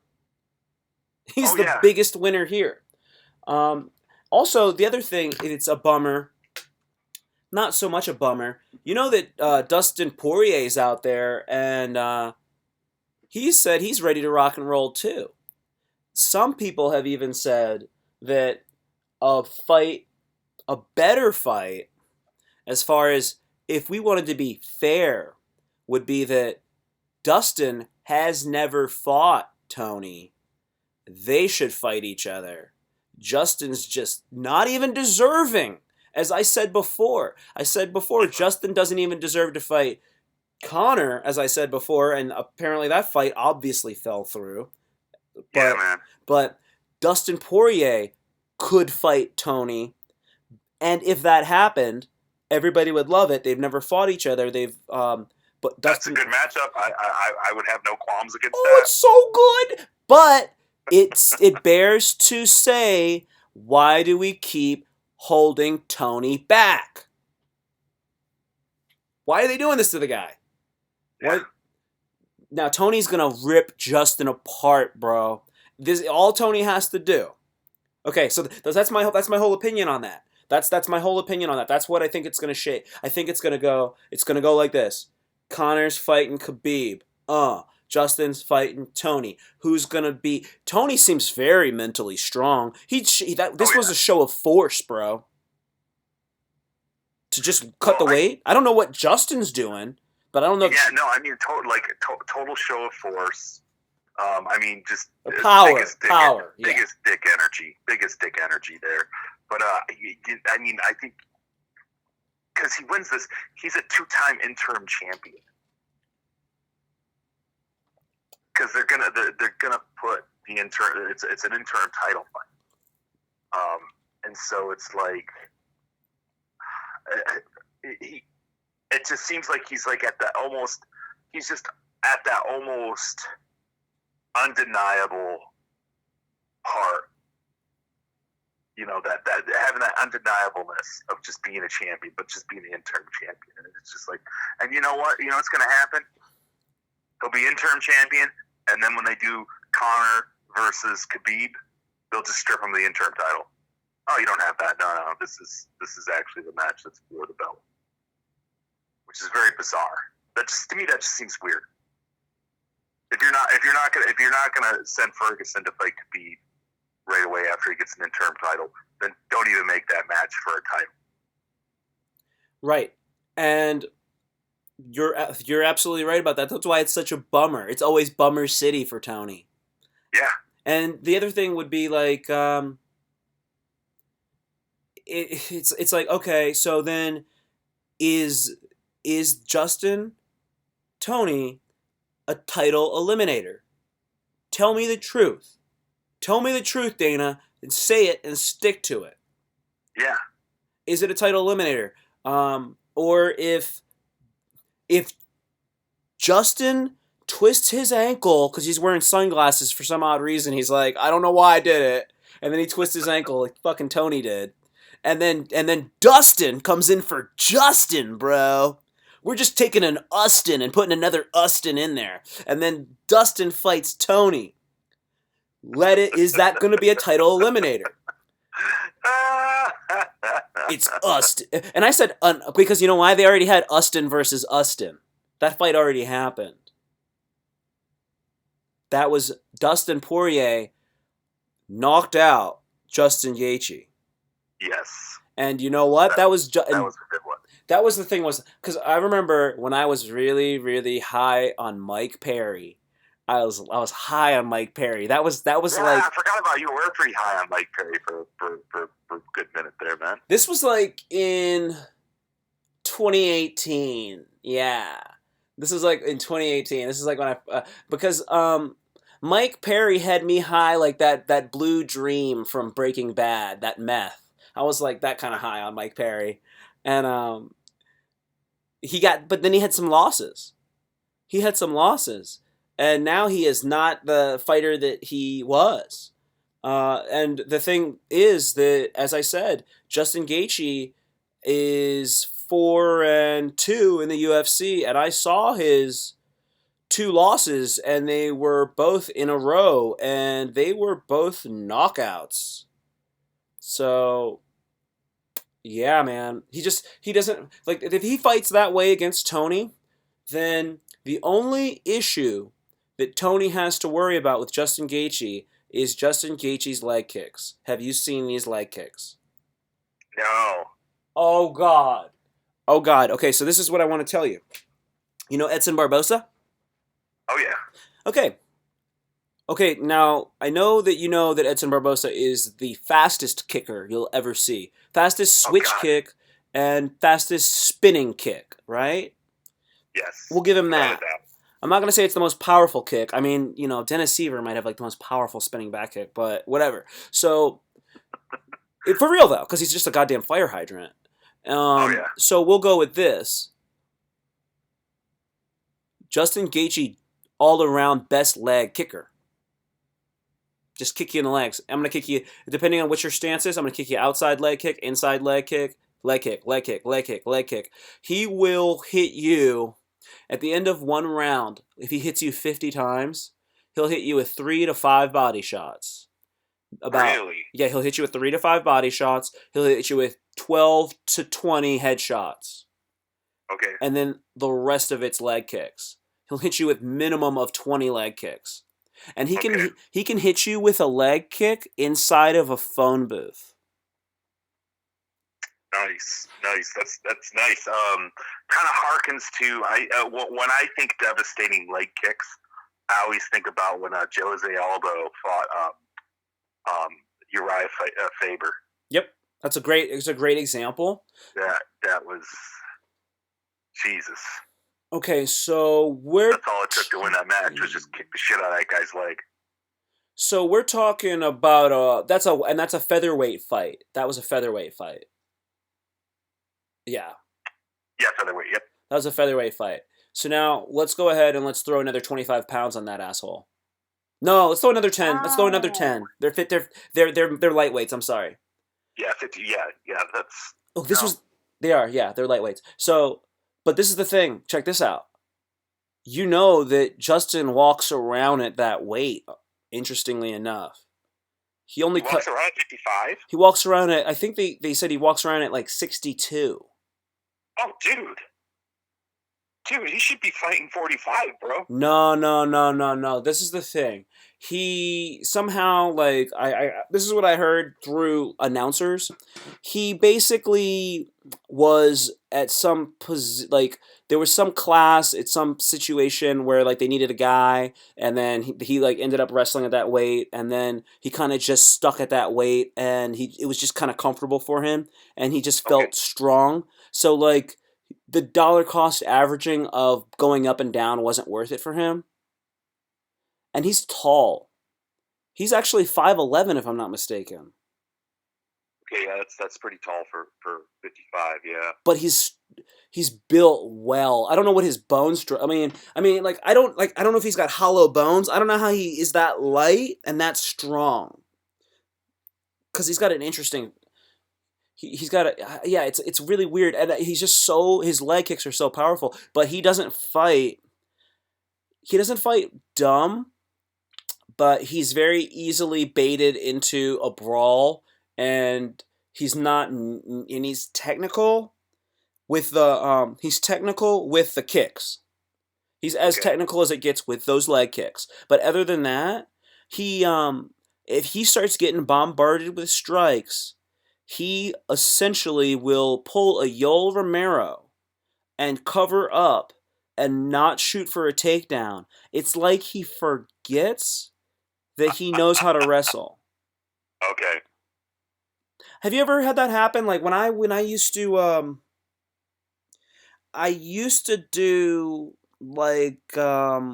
He's the biggest winner here. Also, the other thing, it's a bummer. Not so much a bummer. You know that Dustin Poirier's out there, and he said he's ready to rock and roll too. Some people have even said that a better fight, as far as if we wanted to be fair, would be that Dustin has never fought Tony. They should fight each other. Justin's just not even deserving. As I said before, Justin doesn't even deserve to fight Connor, as I said before, and apparently that fight obviously fell through. Yeah, But man. but Dustin Poirier could fight Tony, and if that happened, everybody would love it. They've never fought each other. But That's Dustin, a good matchup. I would have no qualms against oh, that. it's so good. But it bears to say, why do we keep holding Tony back? Why are they doing this to the guy? Yeah. Now Tony's gonna rip Justin apart, bro. This all Tony has to do. Okay, so that's my whole opinion on that. That's my whole opinion on that. That's what I think it's gonna shape. I think it's gonna go. It's gonna go like this: Connor's fighting Khabib. Justin's fighting Tony. Who's gonna be? Tony seems very mentally strong. This was a show of force, bro. To just cut the weight. I don't know what Justin's doing, but I don't know. Yeah, no, I mean, total show of force. I mean, just biggest dick energy there. But I mean, I think because he wins this, he's a 2-time interim champion. Because they're gonna put the interim. It's an interim title fight. And so it's like it just seems like he's like at that almost. He's just at that almost undeniable part, you know, that having that undeniableness of just being a champion, but just being the interim champion. And it's just like, and you know what? You know what's going to happen? He'll be interim champion, and then when they do Conor versus Khabib, they'll just strip him of the interim title. Oh, you don't have that. No. This is actually the match that's for the belt, which is very bizarre. To me, that just seems weird. If you're not gonna send Ferguson to fight Khabib right away after he gets an interim title, then don't even make that match for a title. Right, and you're absolutely right about that. That's why it's such a bummer. It's always bummer city for Tony. Yeah. And the other thing would be like, it's like, okay, so then is Justin Tony a title eliminator? Tell me the truth. Tell me the truth, Dana, and say it and stick to it. Yeah. Is it a title eliminator? Or if Justin twists his ankle because he's wearing sunglasses for some odd reason, he's like, I don't know why I did it, and then he twists his ankle like fucking Tony did, and then Dustin comes in for Justin, bro. We're just taking an Austin and putting another Austin in there. And then Dustin fights Tony. Is that going to be a title eliminator? It's Austin. And I said, because you know why? They already had Austin versus Austin. That fight already happened. That was Dustin Poirier knocked out Justin Gaethje. Yes. And you know what? That was a good one. That was the thing, was because I remember when I was really, really high on Mike Perry. I was high on Mike Perry. That was like, I forgot about you. We're pretty high on Mike Perry for a good minute there, man. This was like in 2018. Yeah, this was like in 2018. This is like when because Mike Perry had me high like that Blue Dream from Breaking Bad, that meth. I was like that kind of high on Mike Perry, and but then he had some losses. And now he is not the fighter that he was. And the thing is that, as I said, Justin Gaethje is 4-2 in the UFC, and I saw his 2 losses, and they were both in a row, and they were both knockouts. So, yeah, man. He doesn't, like, if he fights that way against Tony, then the only issue that Tony has to worry about with Justin Gaethje is Justin Gaethje's leg kicks. Have you seen these leg kicks? No. Oh, God. Oh, God. Okay, so this is what I want to tell you. You know Edson Barbosa? Oh, yeah. Okay. Okay, now I know that you know that Edson Barbosa is the fastest kicker you'll ever see. Fastest Oh switch God, kick and fastest spinning kick, right? We'll yes, give him without a that. doubt. I'm not going to say it's the most powerful kick. I mean, Dennis Seaver might have like the most powerful spinning back kick, but whatever. So, for real though, because he's just a goddamn fire hydrant. Oh yeah. So we'll go with this. Justin Gaethje, all around best leg kicker. Just kick you in the legs. I'm gonna kick you depending on what your stance is. I'm gonna kick you outside leg kick, inside leg kick, leg kick, leg kick, leg kick, leg kick. He will hit you at the end of one round. If he hits you 50 times, he'll hit you with 3 to 5 body shots. About Really? Yeah, he'll hit you with 3 to 5 body shots. He'll hit you with 12 to 20 headshots, Okay. and then the rest of it's leg kicks. He'll hit you with minimum of 20 leg kicks. And Okay. he can hit you with a leg kick inside of a phone booth. Nice, nice. That's nice. Kind of harkens to when I think devastating leg kicks. I always think about when Jose Aldo fought Uriah Faber. Yep, it's a great example. That was Jesus. Okay, so That's all it took to win that match was just kick the shit out of that guy's leg. So we're talking about that's a featherweight fight. That was a featherweight fight. Yeah, Yeah, featherweight. Yep. that was a featherweight fight. So now let's go ahead and let's throw another 25 pounds on that asshole. No, let's throw another 10. Let's throw another 10. They're fit. They're lightweights. I'm sorry. Yeah, 50. Yeah. That's. Oh, this No. was. They are. Yeah, they're lightweights. So, but this is the thing. Check this out. You know that Justin walks around at that weight. Interestingly enough, he only He walks around at 55. He walks around at. I think they said he walks around at like 62. Oh, dude, he should be fighting 45, bro. No. This is the thing. He somehow like I this is what I heard through announcers. He basically was at some like there was some class at some situation where like they needed a guy, and then he like ended up wrestling at that weight, and then he kind of just stuck at that weight, and it was just kind of comfortable for him, and he just felt strong. So like the dollar cost averaging of going up and down wasn't worth it for him. And he's tall. He's actually 5'11", if I'm not mistaken. Okay, yeah, that's pretty tall for 55. Yeah. But he's built well. I don't know what his bones. Like I don't know if he's got hollow bones. I don't know how he is that light and that strong. Because he's got an interesting. He's got a yeah. It's really weird, and he's just his leg kicks are so powerful. But he doesn't fight. He doesn't fight dumb, but he's very easily baited into a brawl, and he's not, and he's technical with the kicks. He's as technical as it gets with those leg kicks. But other than that, he if he starts getting bombarded with strikes, he essentially will pull a Yoel Romero and cover up and not shoot for a takedown. It's like he forgets that he knows how to wrestle. Okay. Have you ever had that happen? Like when I used to do like I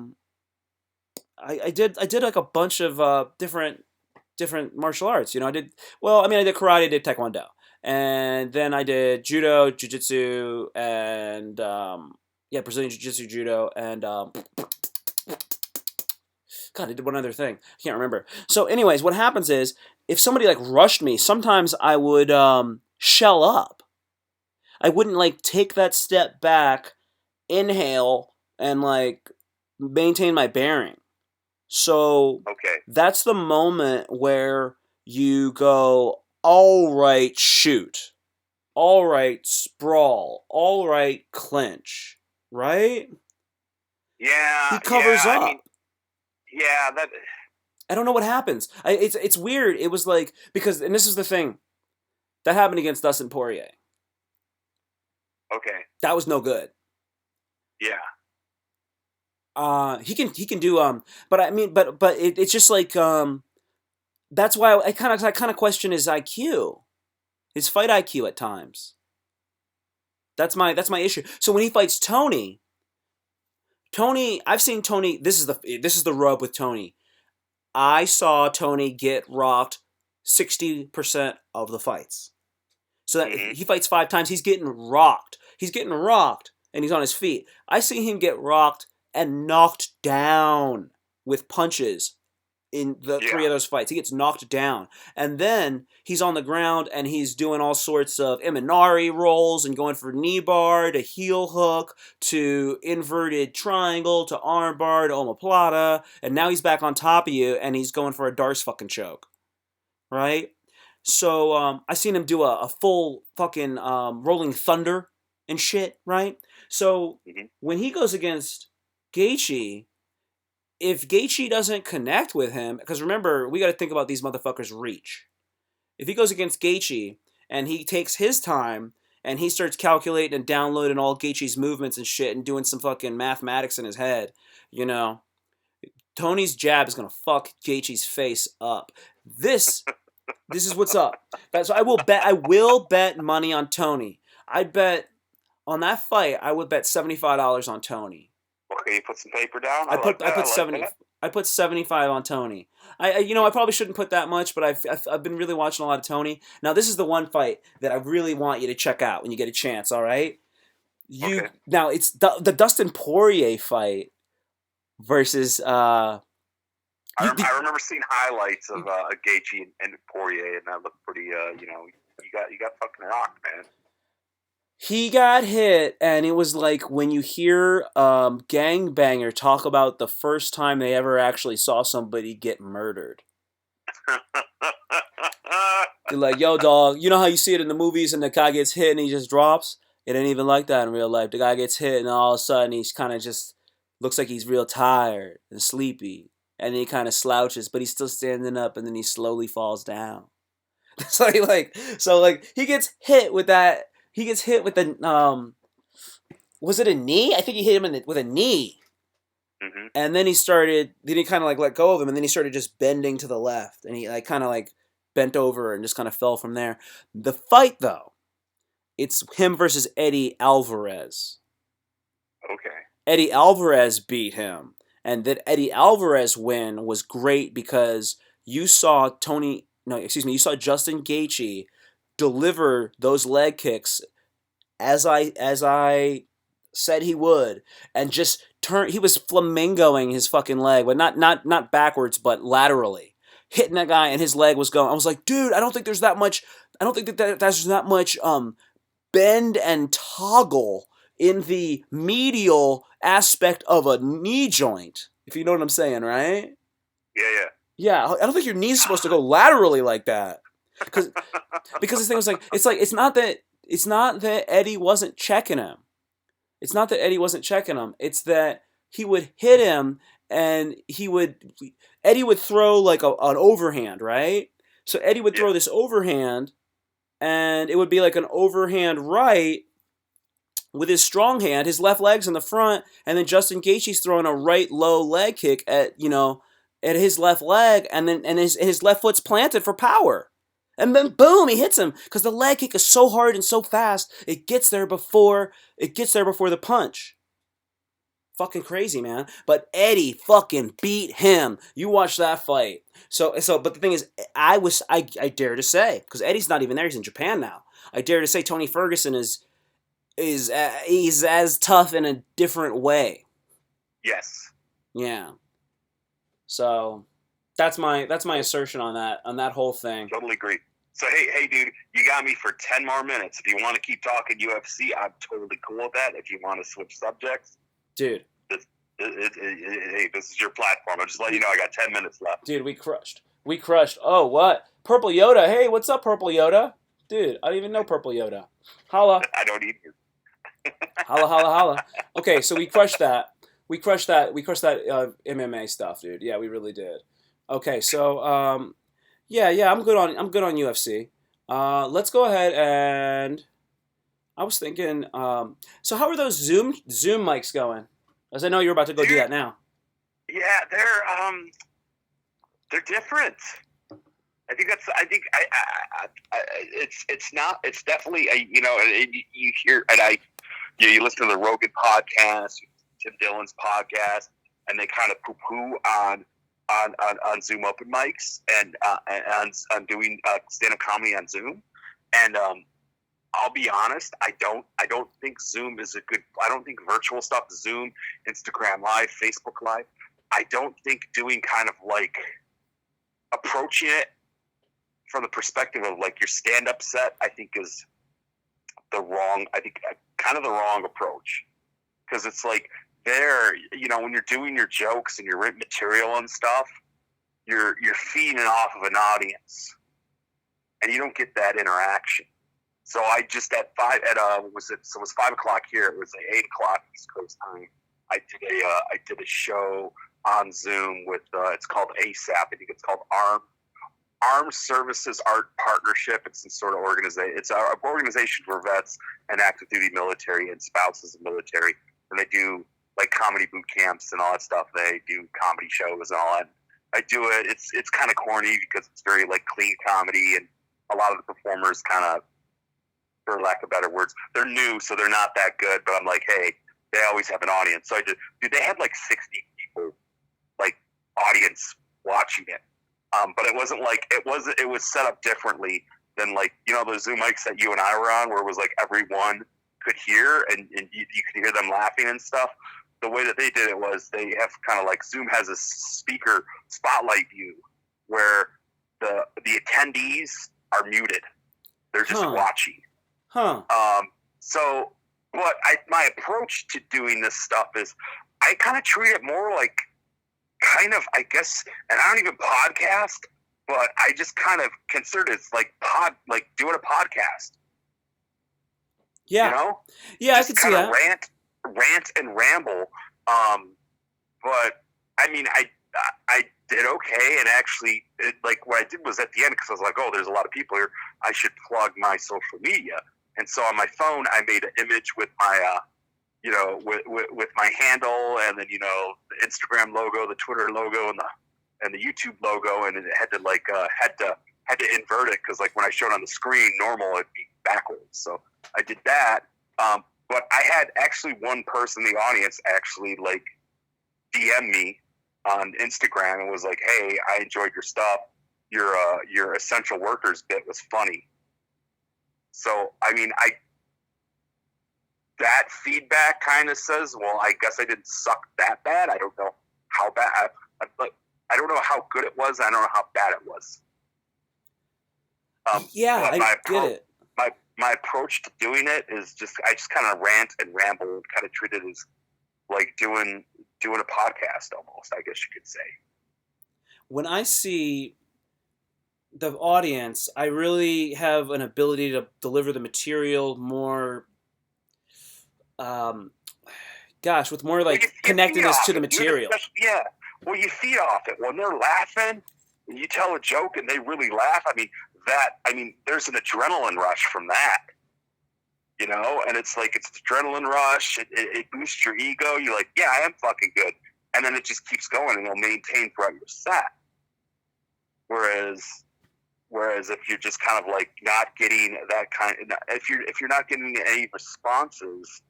did like a bunch of different martial arts. I did I did karate, I did taekwondo, and then I did judo, jiu-jitsu, and Brazilian jiu-jitsu, judo, and God, I did one other thing. I can't remember. So, anyways, what happens is if somebody like rushed me, sometimes I would shell up. I wouldn't like take that step back, inhale, and like maintain my bearing. So that's the moment where you go, all right, shoot. All right, sprawl. All right, clinch. Right? Yeah. He covers up. I mean, yeah, that. I don't know what happens. It's weird. It was like and this is the thing that happened against Dustin Poirier. Okay. That was no good. Yeah. He can do but I mean but it's just like that's why I kind of question his IQ, his fight IQ at times. That's my issue. So when he fights Tony, I've seen Tony. This is the rub with Tony. I saw Tony get rocked 60% of the fights. So that if Hmm. he fights 5 times, he's getting rocked. He's getting rocked, and he's on his feet. I see him get rocked and knocked down with punches in the three Yeah. of those fights. He gets knocked down. And then he's on the ground and he's doing all sorts of Imanari rolls and going for knee bar to heel hook to inverted triangle to arm bar to omoplata. And now he's back on top of you and he's going for a Darce fucking choke. Right? So I seen him do a full fucking rolling thunder and shit. Right? So Hmm. when he goes against Gaethje, if Gaethje doesn't connect with him, because remember, we got to think about these motherfuckers' reach. If he goes against Gaethje and he takes his time and he starts calculating and downloading all Gaethje's movements and shit and doing some fucking mathematics in his head, you know, Tony's jab is gonna fuck Gaethje's face up. This, this is what's up. So I will bet money on Tony. I bet on that fight. I would bet $75 on Tony. Okay, you put some paper down. I I like put I that. I put like 70 that. I put 75 on Tony. I probably shouldn't put that much, but I've been really watching a lot of Tony. Now this is the one fight that I really want you to check out when you get a chance, all right? Okay. It's the Dustin Poirier fight versus you, I remember seeing highlights of Gaethje and Poirier, and that looked pretty. You got fucking rocked, man. he got hit and it was like when you hear gangbanger talk about the first time they ever actually saw somebody get murdered. They're like, yo, dog, you know how you see it in the movies and the guy gets hit and he just drops? It ain't even like that in real life. The guy gets hit and all of a sudden he's kind of just looks like he's real tired and sleepy. And then he kind of slouches, but he's still standing up and then he slowly falls down. So he gets hit with that. He gets hit with the was it a knee? I think he hit him with a knee. Hmm. And then he kind of like let go of him and then he started just bending to the left and he like kind of like bent over and just kind of fell from there. The fight though, it's him versus Eddie Alvarez. Okay. Eddie Alvarez beat him. And that Eddie Alvarez win was great because you saw you saw Justin Gaethje deliver those leg kicks as I said he would, and just turn. He was flamingoing his fucking leg, but not backwards, but laterally, hitting that guy, and his leg was going. I was like, dude, I don't think there's that much. I don't think that's that much bend and toggle in the medial aspect of a knee joint. If you know what I'm saying, right? Yeah, Yeah, I don't think your knee's supposed to go laterally like that. Because this thing was like it's not that Eddie wasn't checking him. It's not that Eddie wasn't checking him. It's that he would hit him and Eddie would throw like an overhand, right? So Eddie would yeah, throw this overhand and it would be like an overhand right with his strong hand, his left leg's in the front, and then Justin Gaethje's throwing a right low leg kick at his left leg, and his left foot's planted for power, and then boom, he hits him because the leg kick is so hard and so fast it gets there before the punch. Fucking crazy, man. But Eddie fucking beat him. You watch that fight. But the thing is, I dare to say because Eddie's not even there. He's in Japan now. I dare to say Tony Ferguson he's as tough in a different way. yes. Yeah. So that's my assertion on that whole thing. Totally agree. So hey, dude, you got me for 10 more minutes. If you want to keep talking UFC, I'm totally cool with that. If you want to switch subjects, Dude. hey, this is your platform. I'm just letting you know I got 10 minutes left. Dude, we crushed. We crushed. Oh, what? Purple Yoda. Hey, what's up, Purple Yoda? Dude, I don't even know Purple Yoda. Holla. I don't either. Holla, holla, holla. Okay, so we crushed that. We crushed that MMA stuff, dude. Yeah, we really did. Okay, so yeah, I'm good on UFC. Let's go ahead and I was thinking so how are those Zoom mics going? As I know you're about to go do Dude, that now. yeah, they're different. I think that's. I think it's not. It's definitely a, you hear, and you listen to the Rogan podcast, Tim Dillon's podcast, and they kind of poo poo on Zoom open mics and on doing stand up comedy on Zoom, and I'll be honest, I don't think Zoom is a good. I don't think virtual stuff, Zoom, Instagram Live, Facebook Live. I don't think doing kind of like approaching it from the perspective of like your stand-up set, I think is the wrong. I think kind of the wrong approach, because it's like when you're doing your jokes and your written material and stuff, you're feeding off of an audience, and you don't get that interaction. So I just at it was 5 o'clock here. It was 8 o'clock East Coast time. I did a show on Zoom with it's called ASAP. I think it's called Armed Services Art Partnership. It's some sort of organization. It's an organization for vets and active duty military and spouses of military, and they do like comedy boot camps and all that stuff. They do comedy shows and all that. I do it. It's kind of corny because it's very like clean comedy, and a lot of the performers kind of, for lack of better words, they're new, so they're not that good. But I'm like, hey, they always have an audience. So they had like 60 people, like audience watching it. But it wasn't like it was set up differently than like the Zoom mics that you and I were on, where it was like everyone could hear and you could hear them laughing and stuff. The way that they did it was they have kind of like Zoom has a speaker spotlight view where the attendees are muted. They're just watching. Huh. So my approach to doing this stuff is I kind of treat it more like kind of, I guess, and I don't even podcast, but I just kind of consider it like doing a podcast. Yeah. Yeah, just I can see that. Rant and ramble. But I mean, I did okay, and actually, like what I did was at the end, because I was like, oh, there's a lot of people here, I should plug my social media. And so on my phone, I made an image with my, with my handle, and then the Instagram logo, the Twitter logo, and the YouTube logo, and it had to had to invert it, because like when I showed on the screen, normal it'd be backwards. So I did that. But I had actually one person in the audience actually like DM me on Instagram and was like, hey, I enjoyed your stuff. Your essential workers bit was funny. So, I mean, that feedback kind of says, well, I guess I didn't suck that bad. I don't know how bad, I don't know how good it was. I don't know how bad it was. Yeah, I get it. My approach to doing it is I just kind of rant and ramble and kind of treat it as like doing a podcast almost, I guess you could say. When I see the audience, I really have an ability to deliver the material more, with more like connectedness to the material. Yeah, well, you feed off it. When they're laughing, and you tell a joke and they really laugh, there's an adrenaline rush from that. And it's like, it's adrenaline rush. It boosts your ego. You're like, yeah, I am fucking good. And then it just keeps going, and it'll maintain throughout your set. Whereas if you're just kind of like not getting that if you're not getting any responses,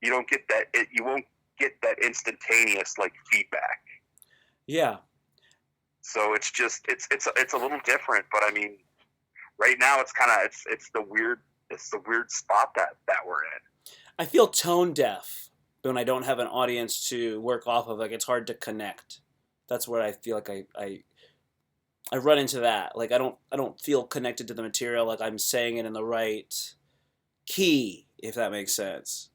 you don't get that. You won't get that instantaneous like feedback. Yeah. So it's just it's a little different, but I mean, right now it's kind of it's the weird spot that we're in. I feel tone deaf when I don't have an audience to work off of. Like, it's hard to connect. That's where I feel like I run into that. Like, I don't feel connected to the material. Like, I'm saying it in the right key, if that makes sense.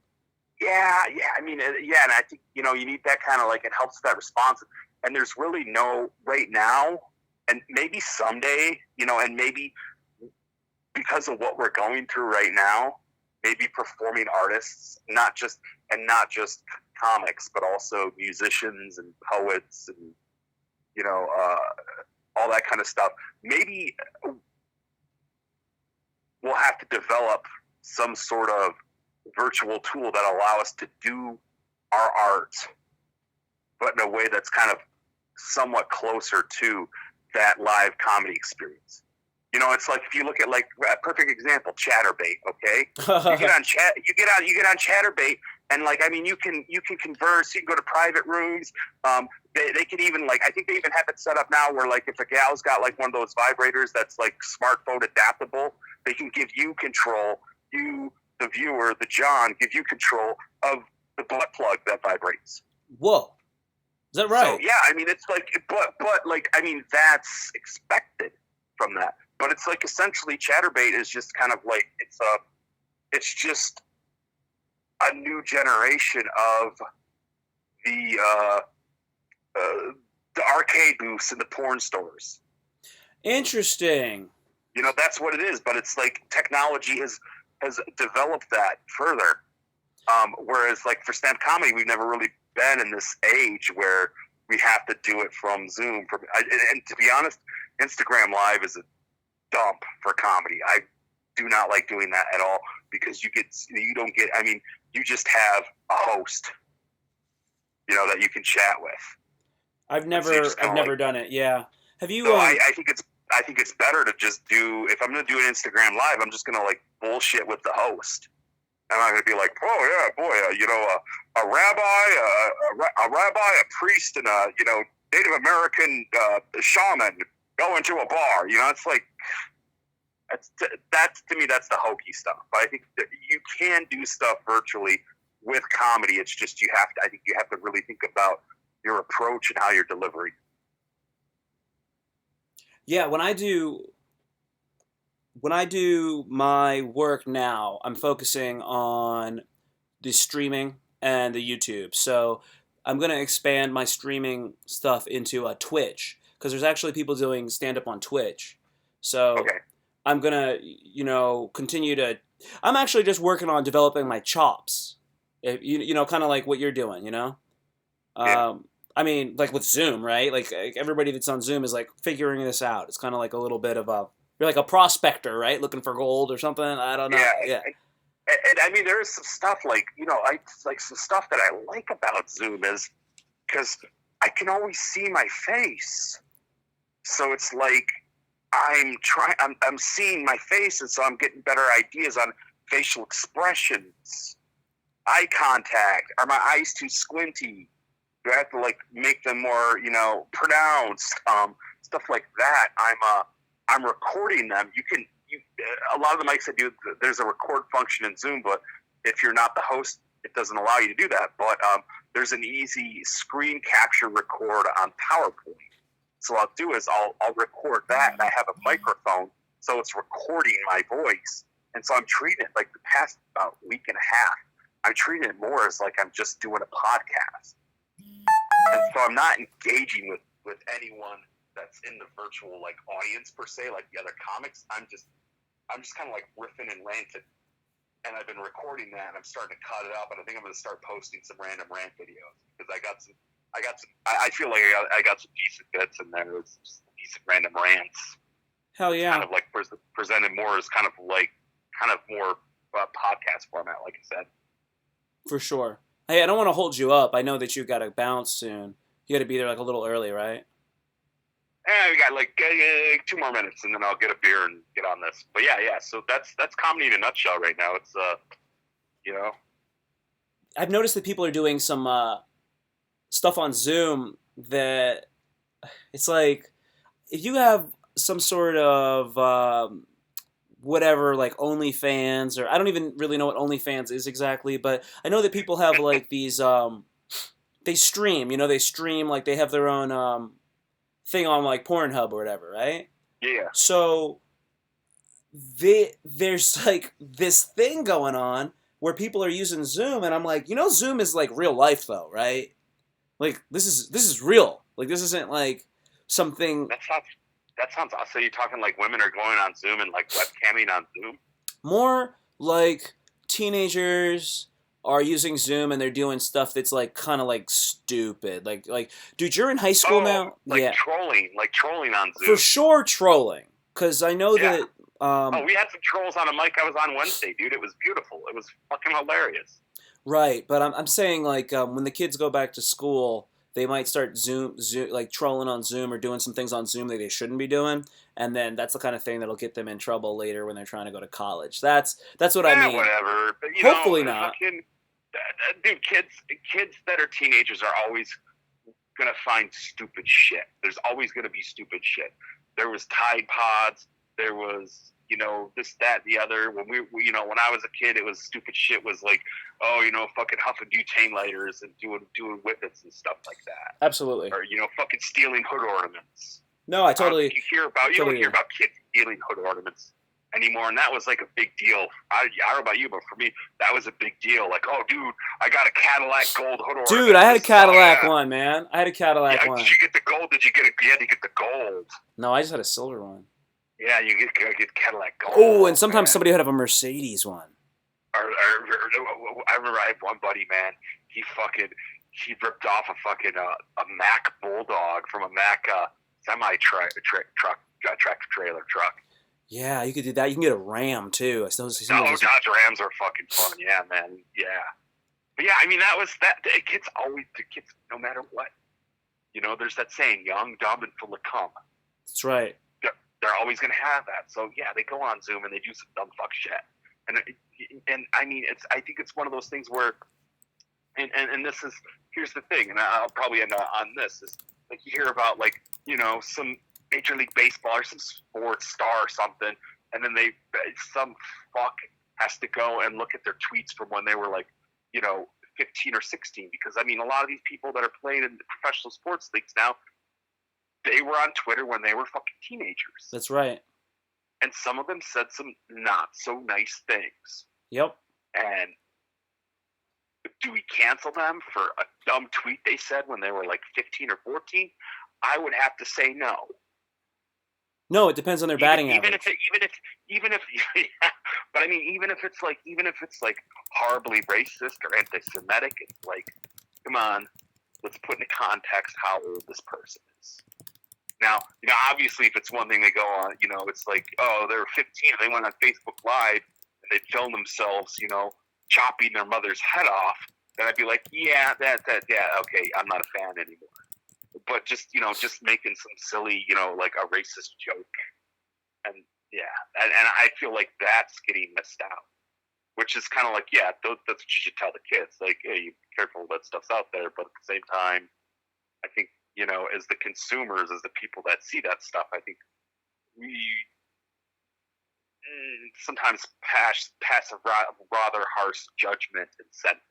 Yeah. I mean, yeah, and I think you need that kind of like, it helps that response. And there's really no right now, and maybe someday, and maybe because of what we're going through right now, maybe performing artists, not just comics, but also musicians and poets and all that kind of stuff. Maybe we'll have to develop some sort of virtual tool that allow us to do our art but in a way that's kind of somewhat closer to that live comedy experience. You know, it's like if you look at like a perfect example, ChatterBait. Okay, you get on ChatterBait, and like I mean, you can converse. You can go to private rooms. They can even like I think they even have it set up now where like if a gal's got like one of those vibrators that's like smartphone adaptable, they can give you control. You, the viewer, the John, give you control of the butt plug that vibrates. Whoa, is that right? So yeah, I mean it's like, but like I mean that's expected from that. But it's like essentially ChatterBait is just kind of like it's just a new generation of the arcade booths in the porn stores. Interesting. You know, that's what it is. But it's like technology has developed that further. Whereas like for stand-up comedy, we've never really been in this age where we have to do it from Zoom. And to be honest, Instagram Live is a dump for comedy. I do not like doing that at all because you don't get. I mean, you just have a host, you know, that you can chat with. I've never done it. Yeah. Have you? So I think it's better to just do. If I'm going to do an Instagram Live, I'm just going to like bullshit with the host. I'm not going to be like, oh yeah, boy, you know, a rabbi, a priest, and a Native American shaman go into a bar. You know, it's like that's to me that's the hokey stuff. But I think that you can do stuff virtually with comedy. It's just I think you have to really think about your approach and how you're delivering. Yeah, when I do my work now, I'm focusing on the streaming and the YouTube. So I'm going to expand my streaming stuff into a Twitch because there's actually people doing stand-up on Twitch. So Okay. I'm going to, continue to... I'm actually just working on developing my chops. Kind of like what you're doing, you know? Yeah. I mean, like with Zoom, right? Like everybody that's on Zoom is like figuring this out. It's kind of like a little bit of you're like a prospector, right? Looking for gold or something. I don't know. Yeah. And I mean, there is some stuff like, some stuff that I like about Zoom is because I can always see my face. So it's like I'm seeing my face, and so I'm getting better ideas on facial expressions, eye contact. Are my eyes too squinty? Do I have to like make them more, pronounced? Stuff like that. I'm recording them. A lot of the mics I do, there's a record function in Zoom, but if you're not the host, it doesn't allow you to do that. But there's an easy screen capture record on PowerPoint. So what I'll do is I'll record that, and I have a microphone, so it's recording my voice. And so I'm treating it like the past about week and a half, I'm treating it more as like I'm just doing a podcast. And so I'm not engaging with anyone that's in the virtual like audience per se, like the other comics. I'm just kind of like riffing and ranting, and I've been recording that, and I'm starting to cut it up, and I think I'm going to start posting some random rant videos because I feel like I got some decent bits in there. It's some decent random rants. Hell yeah! Kind of like presented more as kind of more podcast format, like I said. For sure. Hey, I don't want to hold you up. I know that you got to bounce soon. You got to be there like a little early, right? We got like 2 more minutes, and then I'll get a beer and get on this. But yeah. So that's comedy in a nutshell right now. It's I've noticed that people are doing some stuff on Zoom that it's like if you have some sort of whatever, like OnlyFans, or I don't even really know what OnlyFans is exactly, but I know that people have like these they stream, like they have their own thing on like Pornhub or whatever, right? Yeah. So there's like this thing going on where people are using Zoom, and I'm like, Zoom is like real life though, right? Like this is real. Like this isn't like something. That sounds awesome. So you're talking like women are going on Zoom and like webcamming on Zoom? More like teenagers are using Zoom and they're doing stuff that's like kind of like stupid. Like dude, you're in high school now. Like trolling on Zoom. For sure, trolling. Because I know that. We had some trolls on a mic I was on Wednesday, dude. It was beautiful. It was fucking hilarious. Right, but I'm saying like when the kids go back to school they might start Zoom like trolling on Zoom or doing some things on Zoom that they shouldn't be doing, and then that's the kind of thing that'll get them in trouble later when they're trying to go to college. That's what I Yeah, mean. whatever. But Hopefully not. fucking dude, kids that are teenagers are always gonna find stupid shit. There's always gonna be stupid shit. There was Tide Pods. There was this, that, the other. When when I was a kid, it was stupid shit. Was like, oh, fucking huffing butane lighters and doing whippets and stuff like that. Absolutely. Or fucking stealing hood ornaments. No, I totally. You don't hear about kids stealing hood ornaments anymore, and that was like a big deal. I don't know about you, but for me, that was a big deal. Like, oh, dude, I got a Cadillac gold hood ornament. Dude, I had a Cadillac one, man. I had a Cadillac one. Did you get the gold? You had to get the gold. No, I just had a silver one. Yeah, you get Cadillac gold. Oh, and sometimes somebody would have a Mercedes one. I remember I had one buddy, man. He ripped off a Mack Bulldog from a Mack tractor trailer truck. Yeah, you could do that. You can get a Ram too. Dodge Rams are fucking fun. Yeah, man. Yeah. But yeah, I mean that was that. The kids, no matter what. There's that saying, young, dumb, and full of cum. That's right. They're always going to have that. So yeah, they go on Zoom and they do some dumb fuck shit. And I mean, I think it's one of those things where, and here's the thing, and I'll probably end on this, is like you hear about like, some Major League Baseball or some sports star or something, and then some fuck has to go and look at their tweets from when they were like, 15 or 16, because I mean, a lot of these people that are playing in the professional sports leagues now, they were on Twitter when they were fucking teenagers. That's right. And some of them said some not so nice things. Yep. And do we cancel them for a dumb tweet they said when they were like 15 or 14? I would have to say no. No, it depends on their batting average. Even if, but I mean, even if it's like horribly racist or anti-Semitic, it's like, come on, let's put into context how old this person is. Now, obviously, if it's one thing they go on, it's like, oh, they were 15 and they went on Facebook Live and they filmed themselves, chopping their mother's head off, then I'd be like, yeah, yeah, okay, I'm not a fan anymore. But just making some silly, like a racist joke. And yeah, and I feel like that's getting missed out, which is kind of like, yeah, that's what you should tell the kids. Like, hey, be careful, that stuff's out there. But at the same time, I think, as the consumers, as the people that see that stuff, I think we sometimes pass a rather harsh judgment and sentence.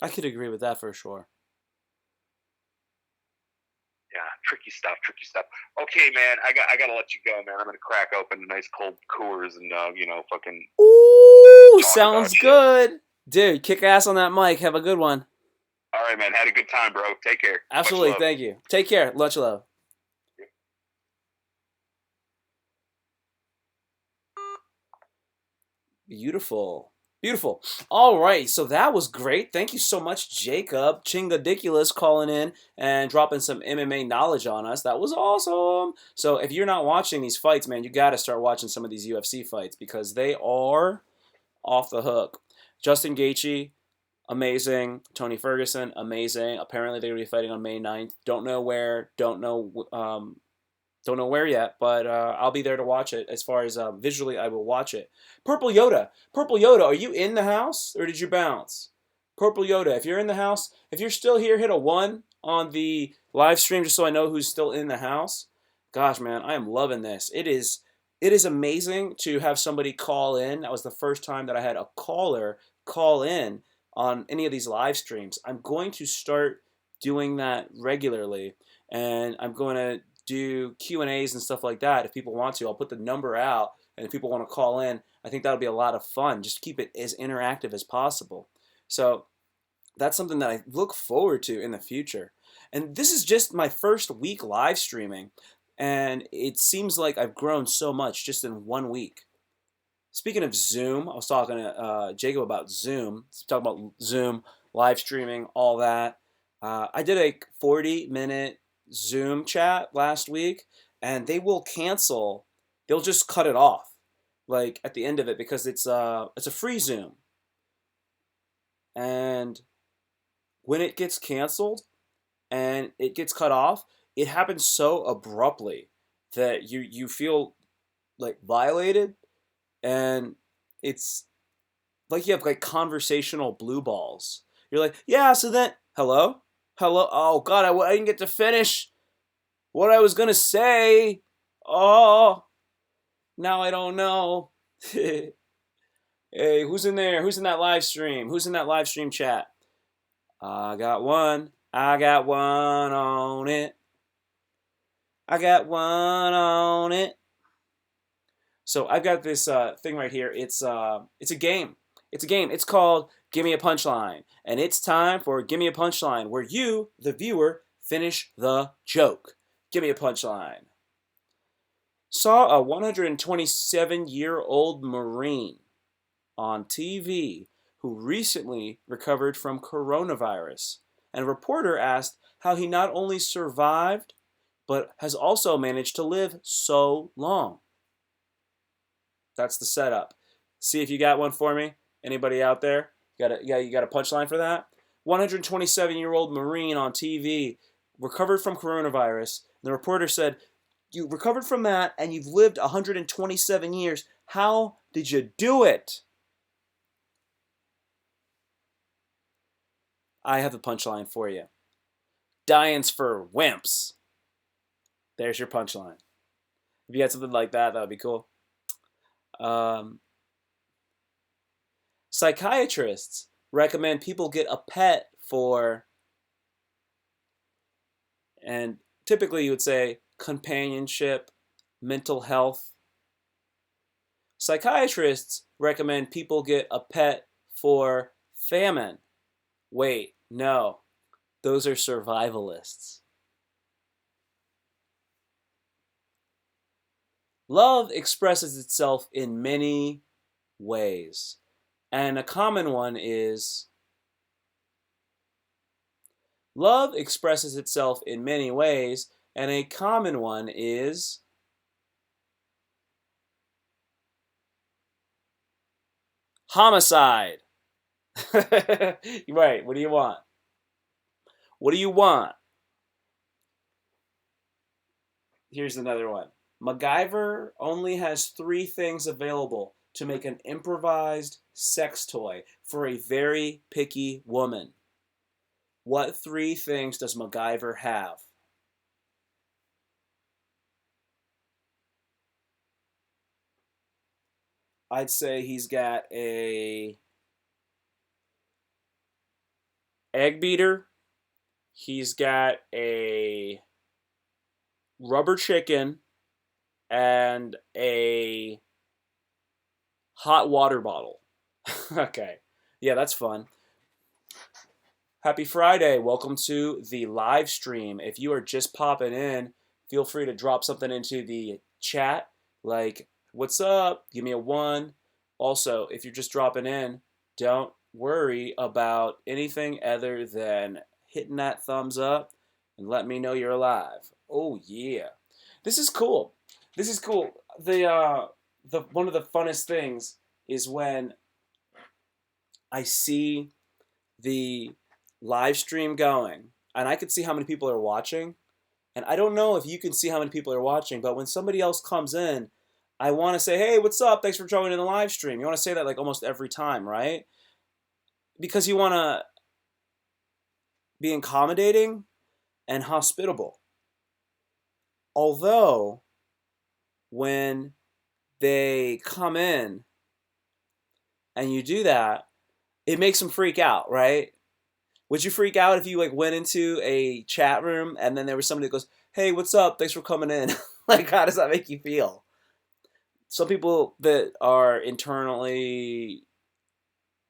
I could agree with that for sure. Yeah, tricky stuff. Okay, man, I gotta let you go, man. I'm gonna crack open a nice cold Coors and fucking. Ooh, sounds good, dude. Kick ass on that mic. Have a good one. All right, man. Had a good time, bro. Take care. Absolutely. Thank you. Take care. Much love. Beautiful. Beautiful. All right, so that was great. Thank you so much, Jacob Chingadiculous, calling in and dropping some MMA knowledge on us. That was awesome. So if you're not watching these fights, man, you got to start watching some of these UFC fights because they are off the hook. Justin Gaethje, amazing. Tony Ferguson, amazing. Apparently they're going to be fighting on May 9th. Don't know where. Don't know where yet, but I'll be there to watch it. As far as visually, I will watch it. Purple Yoda, are you in the house or did you bounce? Purple Yoda, if you're in the house, if you're still here, hit a 1 on the live stream just so I know who's still in the house. Gosh, man, I am loving this. It is amazing to have somebody call in. That was the first time that I had a caller call in on any of these live streams. I'm going to start doing that regularly, and I'm going to do Q&As and stuff like that. If people want to, I'll put the number out, and if people want to call in, I think that'll be a lot of fun. Just keep it as interactive as possible. So that's something that I look forward to in the future. And this is just my first week live streaming, and it seems like I've grown so much just in 1 week. Speaking of Zoom, I was talking to Jacob about Zoom. Talking about Zoom, live streaming, all that. I did a 40-minute Zoom chat last week, and they will cancel. They'll just cut it off, like at the end of it, because it's a free Zoom. And when it gets canceled and it gets cut off, it happens so abruptly that you feel like violated, and it's like you have like conversational blue balls. You're like, yeah, so then, hello? Hello? Oh, God, I didn't get to finish what I was going to say. Oh, now I don't know. Hey, who's in there? Who's in that live stream? Who's in that live stream chat? I got one. I got one on it. I got one on it. So I've got this thing right here. It's a game. It's a game. It's called Give Me a Punchline, and it's time for Give Me a Punchline, where you, the viewer, finish the joke. Give me a punchline. Saw a 127-year-old Marine on TV who recently recovered from coronavirus, and a reporter asked how he not only survived but has also managed to live so long. That's the setup. See if you got one for me. Anybody out there? You got a punchline for that? 127-year-old Marine on TV recovered from coronavirus. The reporter said, "You recovered from that and you've lived 127 years. How did you do it?" I have the punchline for you. Dying's for wimps. There's your punchline. If you had something like that, that would be cool. Psychiatrists recommend people get a pet for, and typically you would say companionship, mental health. Psychiatrists recommend people get a pet for famine. Wait, no, those are survivalists. Love expresses itself in many ways, and a common one is love expresses itself in many ways, and a common one is homicide. Right, what do you want? What do you want? Here's another one. MacGyver only has 3 things available to make an improvised sex toy for a very picky woman. What 3 things does MacGyver have? I'd say he's got a egg beater. He's got a rubber chicken and a hot water bottle. Okay. Yeah, that's fun. Happy Friday. Welcome to the live stream. If you are just popping in, feel free to drop something into the chat like, what's up? Give me a 1. Also, if you're just dropping in, don't worry about anything other than hitting that thumbs up and let me know you're alive. Oh yeah. This is cool. This is cool. The one of the funnest things is when I see the live stream going and I could see how many people are watching. And I don't know if you can see how many people are watching, but when somebody else comes in, I want to say, hey, what's up? Thanks for joining the live stream. You want to say that like almost every time, right? Because you want to be accommodating and hospitable. Although, when they come in and you do that, it makes them freak out, right? Would you freak out if you like went into a chat room and then there was somebody that goes, "Hey, what's up? Thanks for coming in." Like, how does that make you feel? Some people that are internally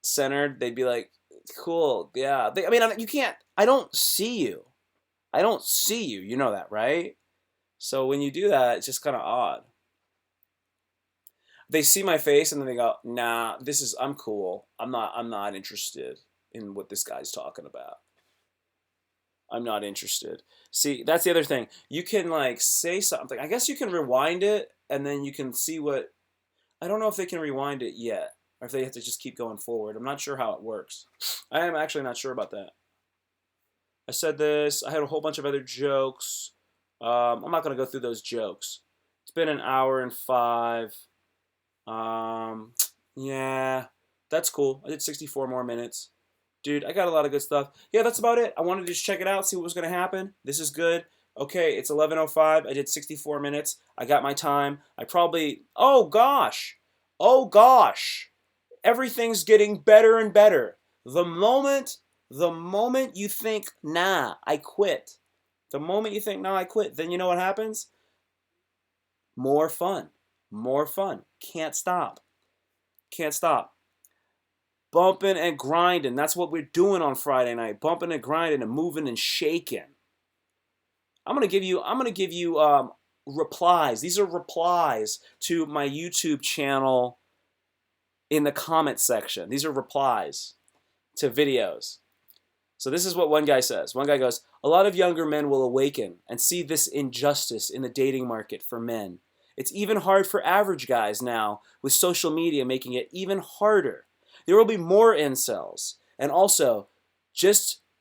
centered, they'd be like, "Cool, yeah." I mean, you can't. I don't see you. I don't see you. You know that, right? So when you do that, it's just kind of odd. They see my face and then they go, "Nah, I'm cool. I'm not interested in what this guy's talking about. I'm not interested." See, that's the other thing. You can like say something. I guess you can rewind it and then you can see what. I don't know if they can rewind it yet or if they have to just keep going forward. I'm not sure how it works. I am actually not sure about that. I said this. I had a whole bunch of other jokes. I'm not gonna go through those jokes. It's been an hour and 5. Um, yeah, that's cool. I did 64 more minutes. Dude, I got a lot of good stuff. Yeah, that's about it. I wanted to just check it out, see what was going to happen. This is good. Okay, it's 11:05. I did 64 minutes. I got my time. I probably... Oh, gosh. Oh, gosh. Everything's getting better and better. The moment you think, nah, I quit. The moment you think, nah, I quit, then you know what happens? More fun. More fun. Can't stop. Can't stop. Bumping and grinding. That's what we're doing on Friday night. Bumping and grinding and moving and shaking. I'm gonna give you replies. These are replies to my YouTube channel in the comment section. These are replies to videos. So this is what one guy says. One guy goes, "A lot of younger men will awaken and see this injustice in the dating market for men. It's even hard for average guys now, with social media making it even harder. There will be more incels. And also,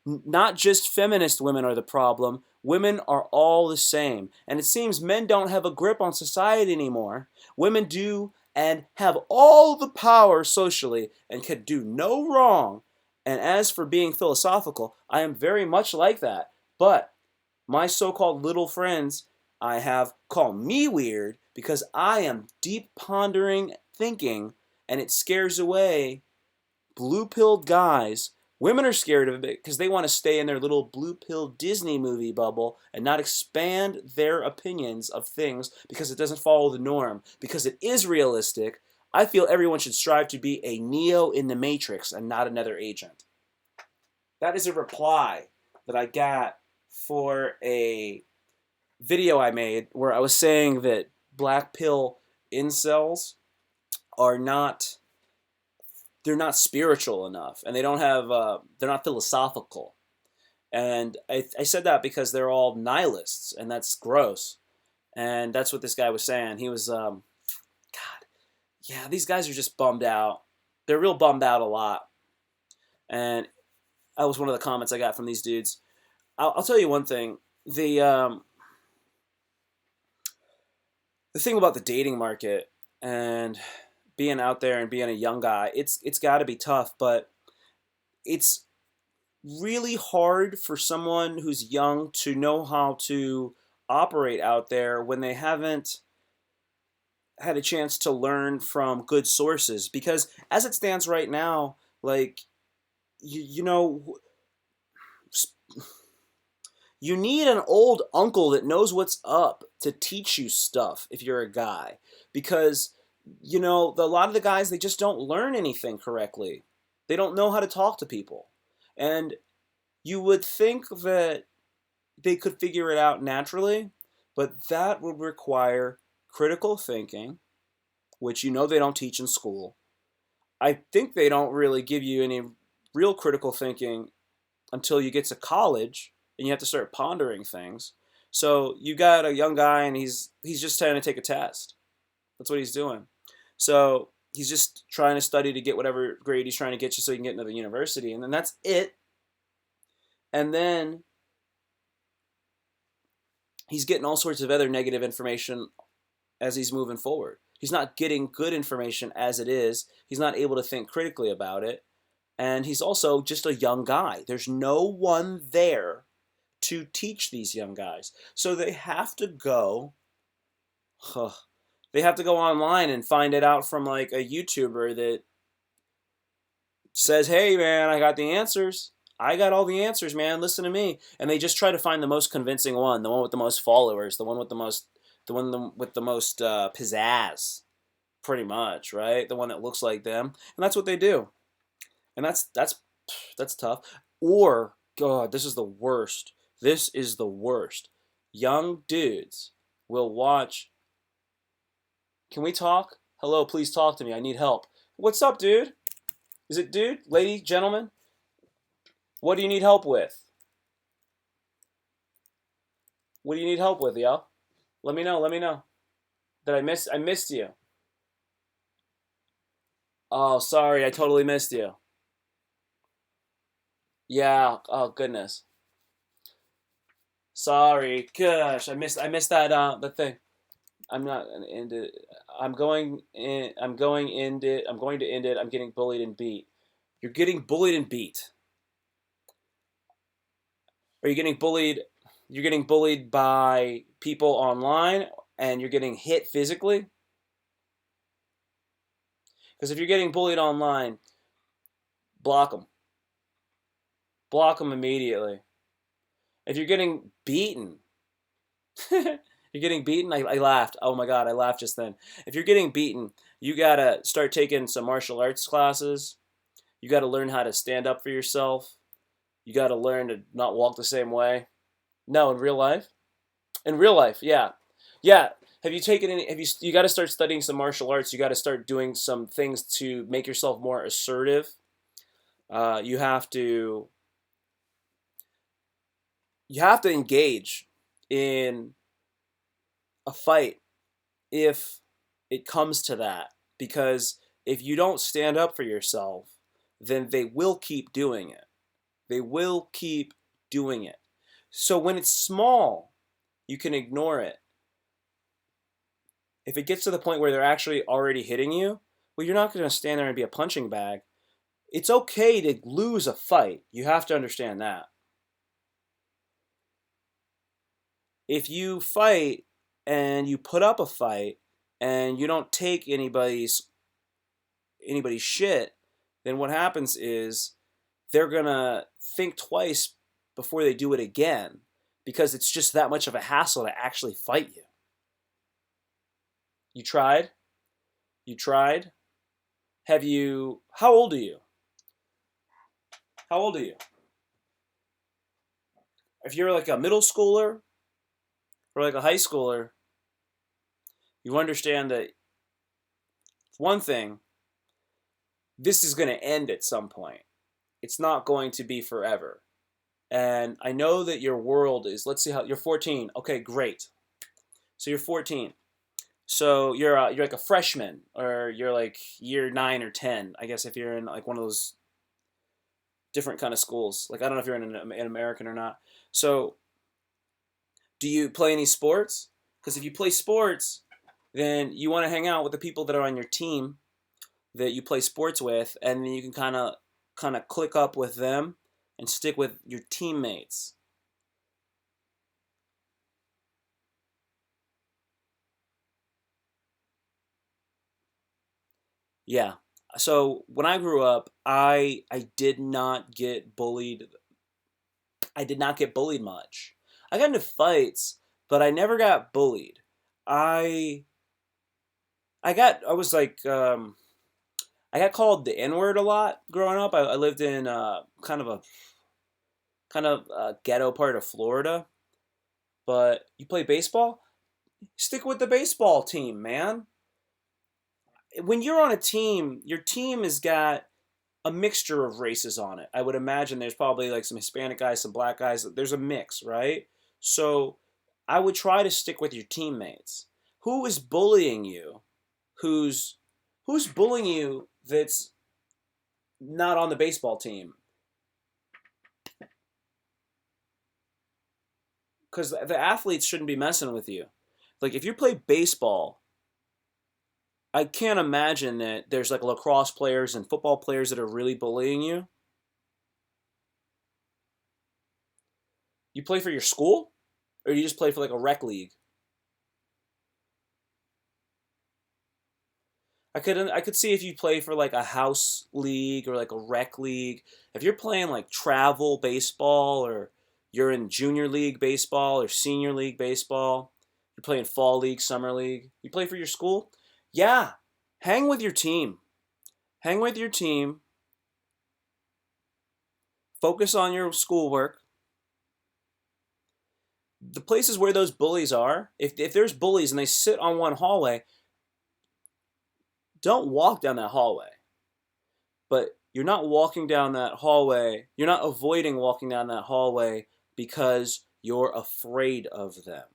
not just feminist women are the problem. Women are all the same. And it seems men don't have a grip on society anymore. Women do and have all the power socially and can do no wrong. And as for being philosophical, I am very much like that. But my so-called little friends I have call me weird because I am deep pondering thinking and it scares away blue-pilled guys. Women are scared of it because they want to stay in their little blue-pilled Disney movie bubble and not expand their opinions of things because it doesn't follow the norm. Because it is realistic, I feel everyone should strive to be a Neo in the Matrix and not another agent." That is a reply that I got for a video I made where I was saying that black pill incels are not they're not spiritual enough and they don't have they're not philosophical. And I said that because they're all nihilists and that's gross. And that's what this guy was saying. He was God, yeah, these guys are just bummed out. They're real bummed out a lot. And that was one of the comments I got from these dudes. I'll tell you one thing. The thing about the dating market and being out there and being a young guy, it's got to be tough, but it's really hard for someone who's young to know how to operate out there when they haven't had a chance to learn from good sources. Because as it stands right now, like you know, you need an old uncle that knows what's up to teach you stuff if you're a guy. Because, a lot of the guys, they just don't learn anything correctly. They don't know how to talk to people. And you would think that they could figure it out naturally, but that would require critical thinking, which they don't teach in school. I think they don't really give you any real critical thinking until you get to college and you have to start pondering things. So you got a young guy and he's just trying to take a test. That's what he's doing. So he's just trying to study to get whatever grade he's trying to get just so he can get into the university. And then that's it. And then he's getting all sorts of other negative information as he's moving forward. He's not getting good information as it is. He's not able to think critically about it. And he's also just a young guy. There's no one there to teach these young guys. So they have to go online and find it out from like a YouTuber that says, "Hey man, I got the answers. I got all the answers, man. Listen to me." And they just try to find the most convincing one, the one with the most followers, the one with the most pizzazz, pretty much, right? The one that looks like them. And that's what they do. And that's tough. Or, God, this is the worst. This is the worst. Young dudes will watch. Can we talk? Hello, please talk to me. I need help. What's up, dude? Is it dude? Lady? Gentleman? What do you need help with? What do you need help with, yo? Let me know. Let me know. I missed you. Oh, sorry. I totally missed you. Yeah. Oh, goodness. Sorry. Gosh, I missed that the thing. I'm not into. I'm going in. I'm going end it. I'm going to end it. I'm getting bullied and beat. You're getting bullied and beat. Are you getting bullied? You're getting bullied by people online, and you're getting hit physically. Because if you're getting bullied online, block them. Block them immediately. If you're getting beaten, you're getting beaten. I laughed. Oh my god, I laughed just then. If you're getting beaten, you gotta start taking some martial arts classes. You gotta learn how to stand up for yourself. You gotta learn to not walk the same way. No, in real life. In real life, yeah, yeah. Have you taken any? Have you? You got to start studying some martial arts. You got to start doing some things to make yourself more assertive. You have to. You have to engage in a fight if it comes to that. Because if you don't stand up for yourself, then they will keep doing it. They will keep doing it. So when it's small, you can ignore it. If it gets to the point where they're actually already hitting you, well, you're not going to stand there and be a punching bag. It's okay to lose a fight. You have to understand that. If you fight and you put up a fight and you don't take anybody's shit, then what happens is they're going to think twice before they do it again because it's just that much of a hassle to actually fight you. You tried? You tried? Have you How old are you? How old are you? If you're like a middle schooler or like a high schooler, you understand that one thing, this is going to end at some point. It's not going to be forever. And I know that your world is, let's see how, you're 14. Okay, great. So you're 14. So you're like a freshman, or you're like year 9 or 10. I guess if you're in like one of those different kind of schools. Like I don't know if you're in an American or not. So do you play any sports? Because if you play sports, then you want to hang out with the people that are on your team that you play sports with, and then you can kind of click up with them and stick with your teammates. Yeah. So when I grew up, I did not get bullied. I did not get bullied much. I got into fights, but I never got bullied. I I was like I got called the N word a lot growing up. I lived in kind of a ghetto part of Florida. But you play baseball, stick with the baseball team, man. When you're on a team, your team has got a mixture of races on it. I would imagine there's probably like some Hispanic guys, some black guys. There's a mix, right? So I would try to stick with your teammates. Who is bullying you? Who's who's bullying you that's not on the baseball team? Because the athletes shouldn't be messing with you. Like if you play baseball, I can't imagine that there's like lacrosse players and football players that are really bullying you. You play for your school, or you just play for like a rec league? I could see if you play for like a house league or like a rec league. If you're playing like travel baseball, or you're in junior league baseball or senior league baseball, you're playing fall league, summer league. You play for your school? Yeah. Hang with your team. Hang with your team. Focus on your schoolwork. The places where those bullies are, if there's bullies and they sit on one hallway, don't walk down that hallway. But you're not walking down that hallway, you're not avoiding walking down that hallway because you're afraid of them.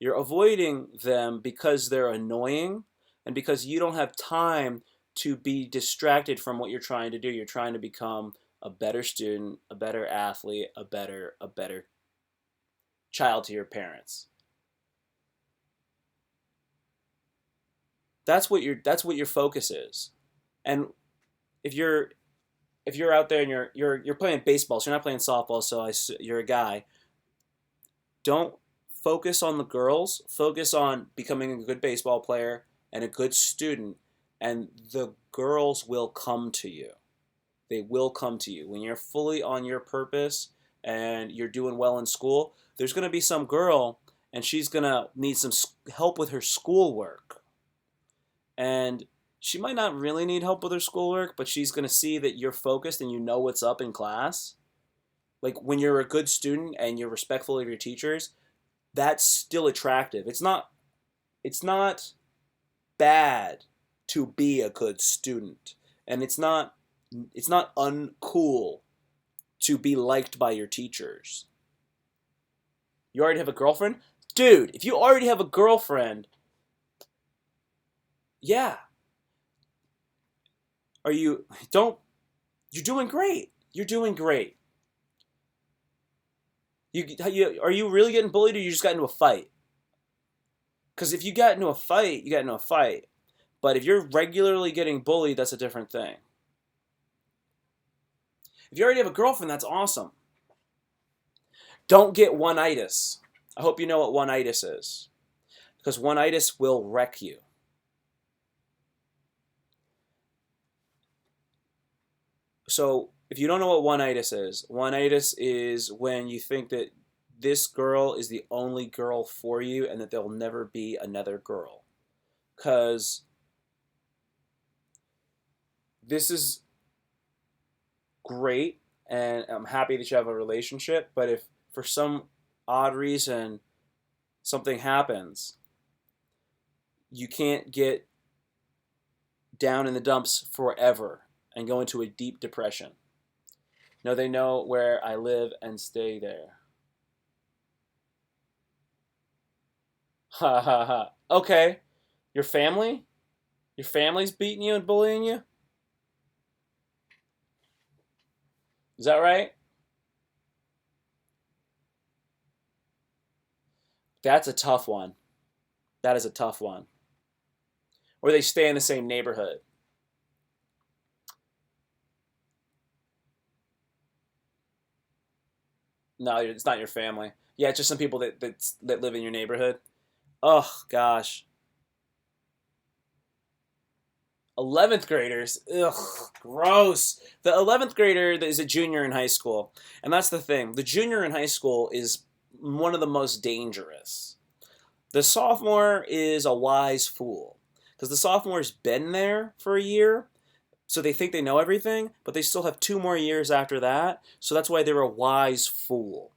You're avoiding them because they're annoying and because you don't have time to be distracted from what you're trying to do. You're trying to become a better student, a better athlete, a better child to your parents. That's what your focus is. And if you're out there and you're playing baseball, so you're not playing softball, so you're a guy. Don't focus on the girls. Focus on becoming a good baseball player and a good student, and the girls will come to you. They will come to you when you're fully on your purpose and you're doing well in school. There's going to be some girl, and she's going to need some help with her schoolwork, and she might not really need help with her schoolwork, but she's going to see that you're focused and you know what's up in class. Like when you're a good student and you're respectful of your teachers, that's still attractive. It's not bad to be a good student, and it's not uncool to be liked by your teachers. You already have a girlfriend? Dude, if you already have a girlfriend, yeah. You're doing great. You're doing great. Are you really getting bullied, or you just got into a fight? Because if you got into a fight, you got into a fight. But if you're regularly getting bullied, that's a different thing. If you already have a girlfriend, that's awesome. Don't get one-itis. I hope you know what one-itis is. Because one-itis will wreck you. So if you don't know what one-itis is when you think that this girl is the only girl for you and that there'll never be another girl. Because this is great, and I'm happy that you have a relationship, but if for some odd reason something happens, you can't get down in the dumps forever and go into a deep depression. No, they know where I live and stay there. Ha ha ha. Okay. Your family? Your family's beating you and bullying you? Is that right? That's a tough one. That is a tough one. Or they stay in the same neighborhood. No, it's not your family. Yeah, it's just some people that live in your neighborhood. Oh gosh, 11th graders. Ugh, gross. The 11th grader is a junior in high school, and that's the thing. The junior in high school is one of the most dangerous. The sophomore is a wise fool because the sophomore's been there for a year, so they think they know everything, but they still have 2 more years after that. So that's why they're a wise fool.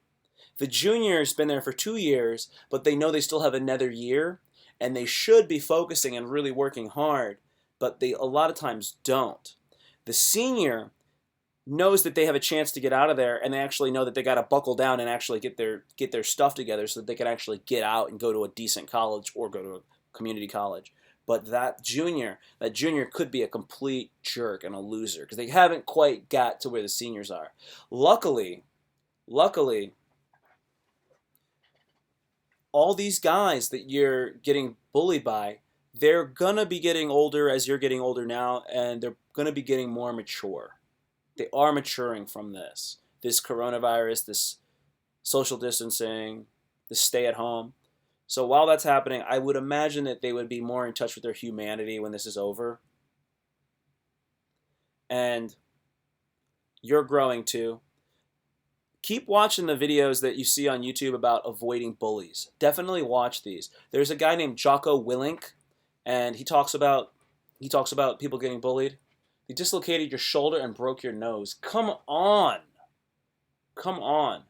The junior's been there for 2 years, but they know they still have another year, and they should be focusing and really working hard, but they a lot of times don't. The senior knows that they have a chance to get out of there, and they actually know that they got to buckle down and actually get their stuff together so that they can actually get out and go to a decent college or go to a community college. But that junior could be a complete jerk and a loser because they haven't quite got to where the seniors are. Luckily, all these guys that you're getting bullied by, they're gonna be getting older as you're getting older now, and they're gonna be getting more mature. They are maturing from this coronavirus, this social distancing, this stay at home. So while that's happening, I would imagine that they would be more in touch with their humanity when this is over. And you're growing too. Keep watching the videos that you see on YouTube about avoiding bullies. Definitely watch these. There's a guy named Jocko Willink, and he talks about people getting bullied. You dislocated your shoulder and broke your nose. Come on. Come on.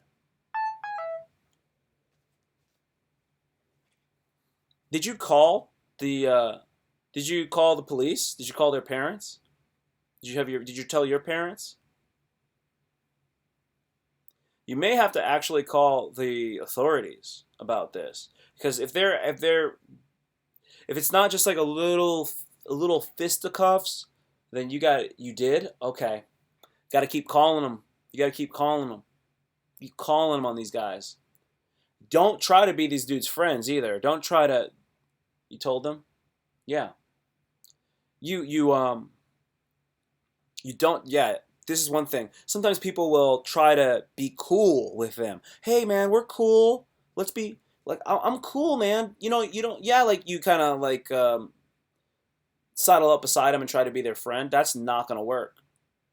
Did you call the did you call the police? Did you call their parents? Did you tell your parents? You may have to actually call the authorities about this because if it's not just like a little fisticuffs, then you did okay. Got to keep calling them. You got to keep calling them. Keep calling them on these guys. Don't try to be these dudes' friends either. Don't try to. You told them, yeah. You you don't. Yeah, this is one thing. Sometimes people will try to be cool with them. Hey man, we're cool. Let's be like I'm cool, man. You know, you don't. Yeah, like you kind of like sidle up beside them and try to be their friend. That's not gonna work.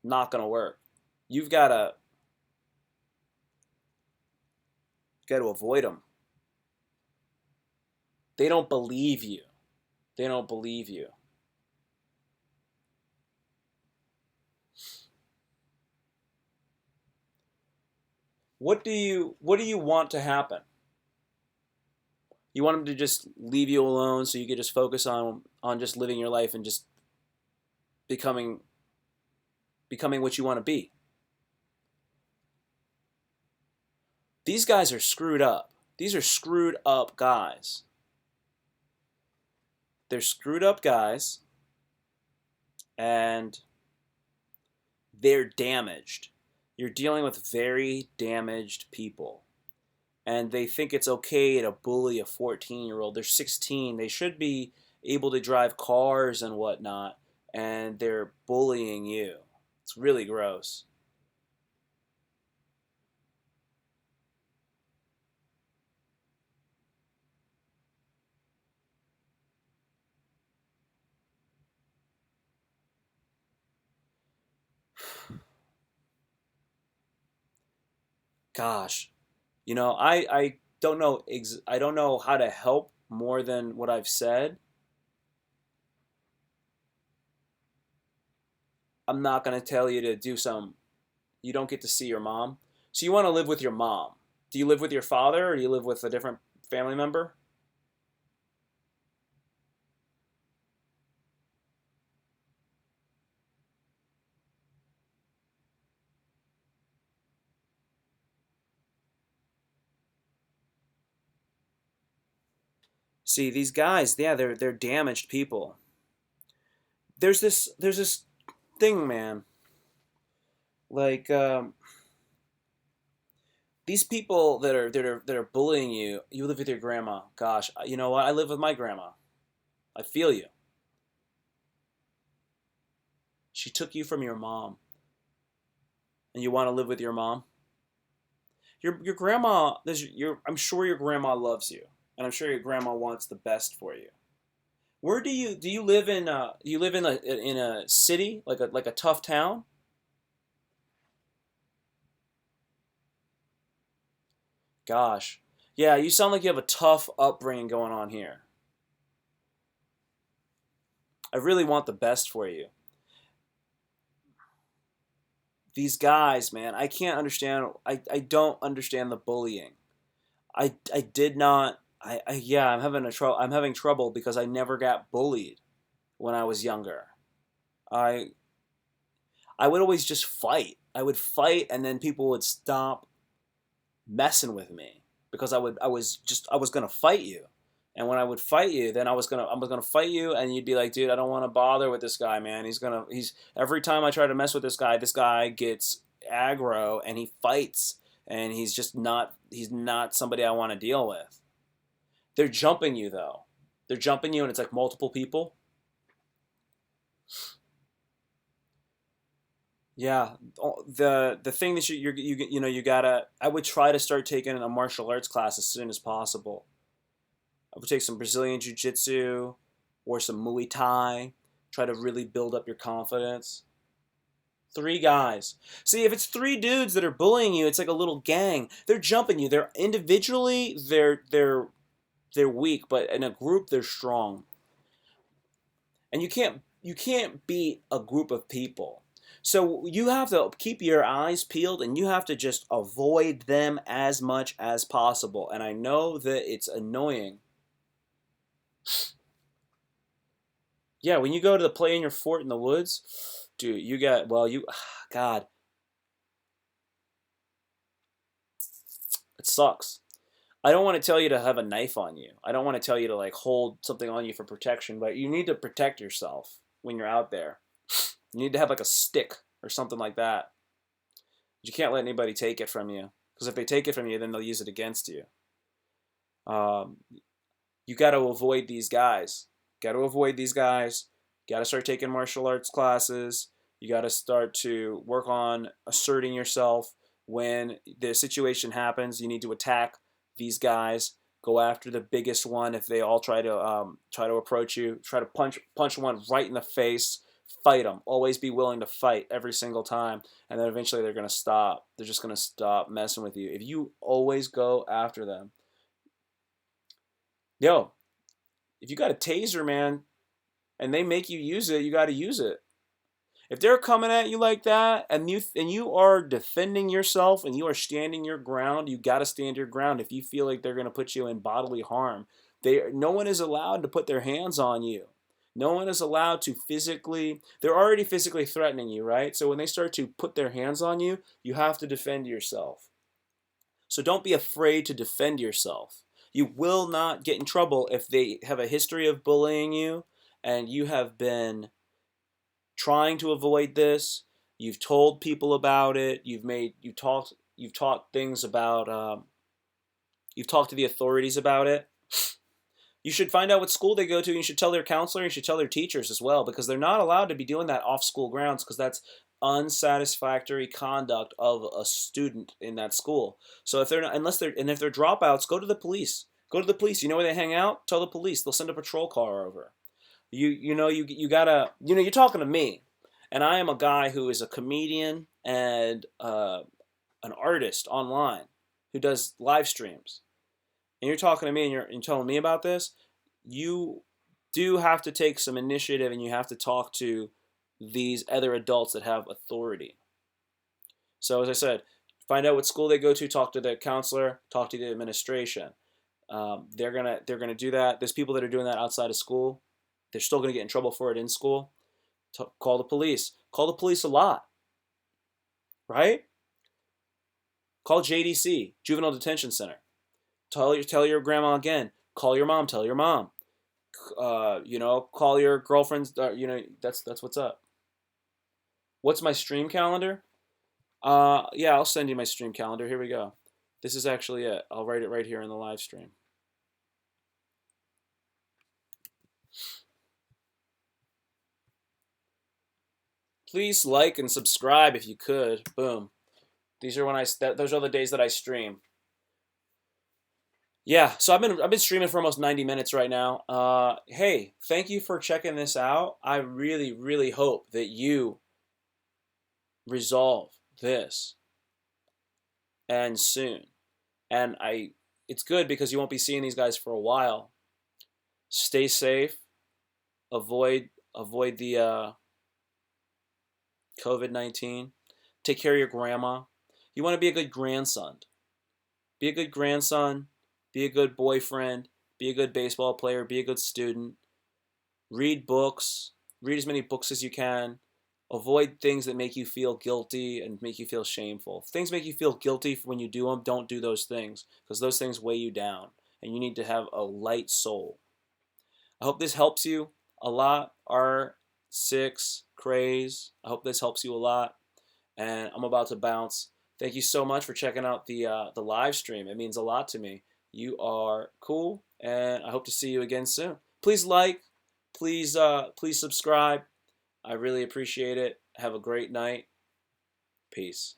Not gonna work. You've gotta avoid them. They don't believe you. They don't believe you. What do you want to happen? You want them to just leave you alone so you could just focus on just living your life and just becoming becoming what you want to be. These guys are screwed up. These are screwed up guys. They're screwed up guys and they're damaged. You're dealing with very damaged people. And they think it's okay to bully a 14-year-old. They're 16. They should be able to drive cars and whatnot, and they're bullying you. It's really gross. Gosh, I don't know I don't know how to help more than what I've said. I'm not gonna tell you to do some. You don't get to see your mom, so you want to live with your mom. Do you live with your father or do you live with a different family member? See, these guys, yeah, they're damaged people. There's this thing, man. Like these people that are bullying you. You live with your grandma. Gosh, you know what? I live with my grandma. I feel you. She took you from your mom, and you want to live with your mom. Your grandma. I'm sure your grandma loves you, and I'm sure your grandma wants the best for you. Where do you live in? Do you live in a city like a tough town? Gosh, yeah. You sound like you have a tough upbringing going on here. I really want the best for you. These guys, man, I can't understand. I don't understand the bullying. I did not. Yeah, I'm having trouble because I never got bullied when I was younger. I I would always just fight. I would fight, and then people would stop messing with me because I was gonna fight you, and when I would fight you, then I was gonna fight you, and you'd be like, dude, I don't want to bother with this guy, man. He's every time I try to mess with this guy gets aggro and he fights, and he's not somebody I want to deal with. They're jumping you though. They're jumping you, and it's like multiple people. Yeah, the thing that you gotta. I would try to start taking a martial arts class as soon as possible. I would take some Brazilian Jiu Jitsu or some Muay Thai. Try to really build up your confidence. Three guys. See, if it's three dudes that are bullying you, it's like a little gang. They're jumping you. They're individually they're weak, but in a group they're strong. And you can't beat a group of people. So you have to keep your eyes peeled and you have to just avoid them as much as possible. And I know that it's annoying. Yeah, when you go to the play in your fort in the woods, dude, you got well, you God, it sucks. I don't want to tell you to have a knife on you. I don't want to tell you to like hold something on you for protection, but you need to protect yourself when you're out there. You need to have like a stick or something like that. You can't let anybody take it from you because if they take it from you, then they'll use it against you. Um, you got to avoid these guys. Got to avoid these guys. Got to start taking martial arts classes. You got to start to work on asserting yourself when the situation happens. You need to attack these guys. Go after the biggest one. If they all try to approach you, try to punch one right in the face. Fight them. Always be willing to fight every single time, and then eventually they're gonna stop. They're just gonna stop messing with you if you always go after them. Yo, if you got a taser, man, and they make you use it, you got to use it. If they're coming at you like that, and you are defending yourself and you are standing your ground, you got to stand your ground. If you feel like they're going to put you in bodily harm, no one is allowed to put their hands on you. No one is allowed to physically. They're already physically threatening you, right? So when they start to put their hands on you, you have to defend yourself. So don't be afraid to defend yourself. You will not get in trouble if they have a history of bullying you and you have been trying to avoid this. You've told people about it. You've taught things about you've talked to the authorities about it. You should find out what school they go to. And you should tell their counselor. You should tell their teachers as well, because they're not allowed to be doing that off school grounds, because that's unsatisfactory conduct of a student in that school. So if they're not, unless they're and if they're dropouts, go to the police. Go to the police. You know where they hang out? Tell the police. They'll send a patrol car over. You gotta you're talking to me, and I am a guy who is a comedian and an artist online who does live streams, and you're talking to me and you're telling me about this. You do have to take some initiative, and you have to talk to these other adults that have authority. So as I said, find out what school they go to, talk to the counselor, talk to the administration. They're gonna do that. There's people that are doing that outside of school. They're still gonna get in trouble for it in school. Call the police. Call the police a lot, right? Call JDC, Juvenile Detention Center. Tell your grandma again. Call your mom. Tell your mom. Call your girlfriends. That's what's up. What's my stream calendar? Yeah, I'll send you my stream calendar. Here we go. This is actually it. I'll write it right here in the live stream. Please like and subscribe if you could. Boom. Those are the days that I stream. Yeah, so I've been streaming for almost 90 minutes right now. Hey, thank you for checking this out. I really, really hope that you resolve this and soon. And it's good because you won't be seeing these guys for a while. Stay safe. Avoid the COVID-19. Take care of your grandma. You want to be a good grandson. Be a good grandson. Be a good boyfriend. Be a good baseball player. Be a good student. Read books. Read as many books as you can. Avoid things that make you feel guilty and make you feel shameful. If things make you feel guilty when you do them, don't do those things, because those things weigh you down, and you need to have a light soul. I hope this helps you a lot. R6 Craze. I hope this helps you a lot. And I'm about to bounce. Thank you so much for checking out the live stream. It means a lot to me. You are cool, and I hope to see you again soon. Please like, please subscribe. I really appreciate it. Have a great night. Peace.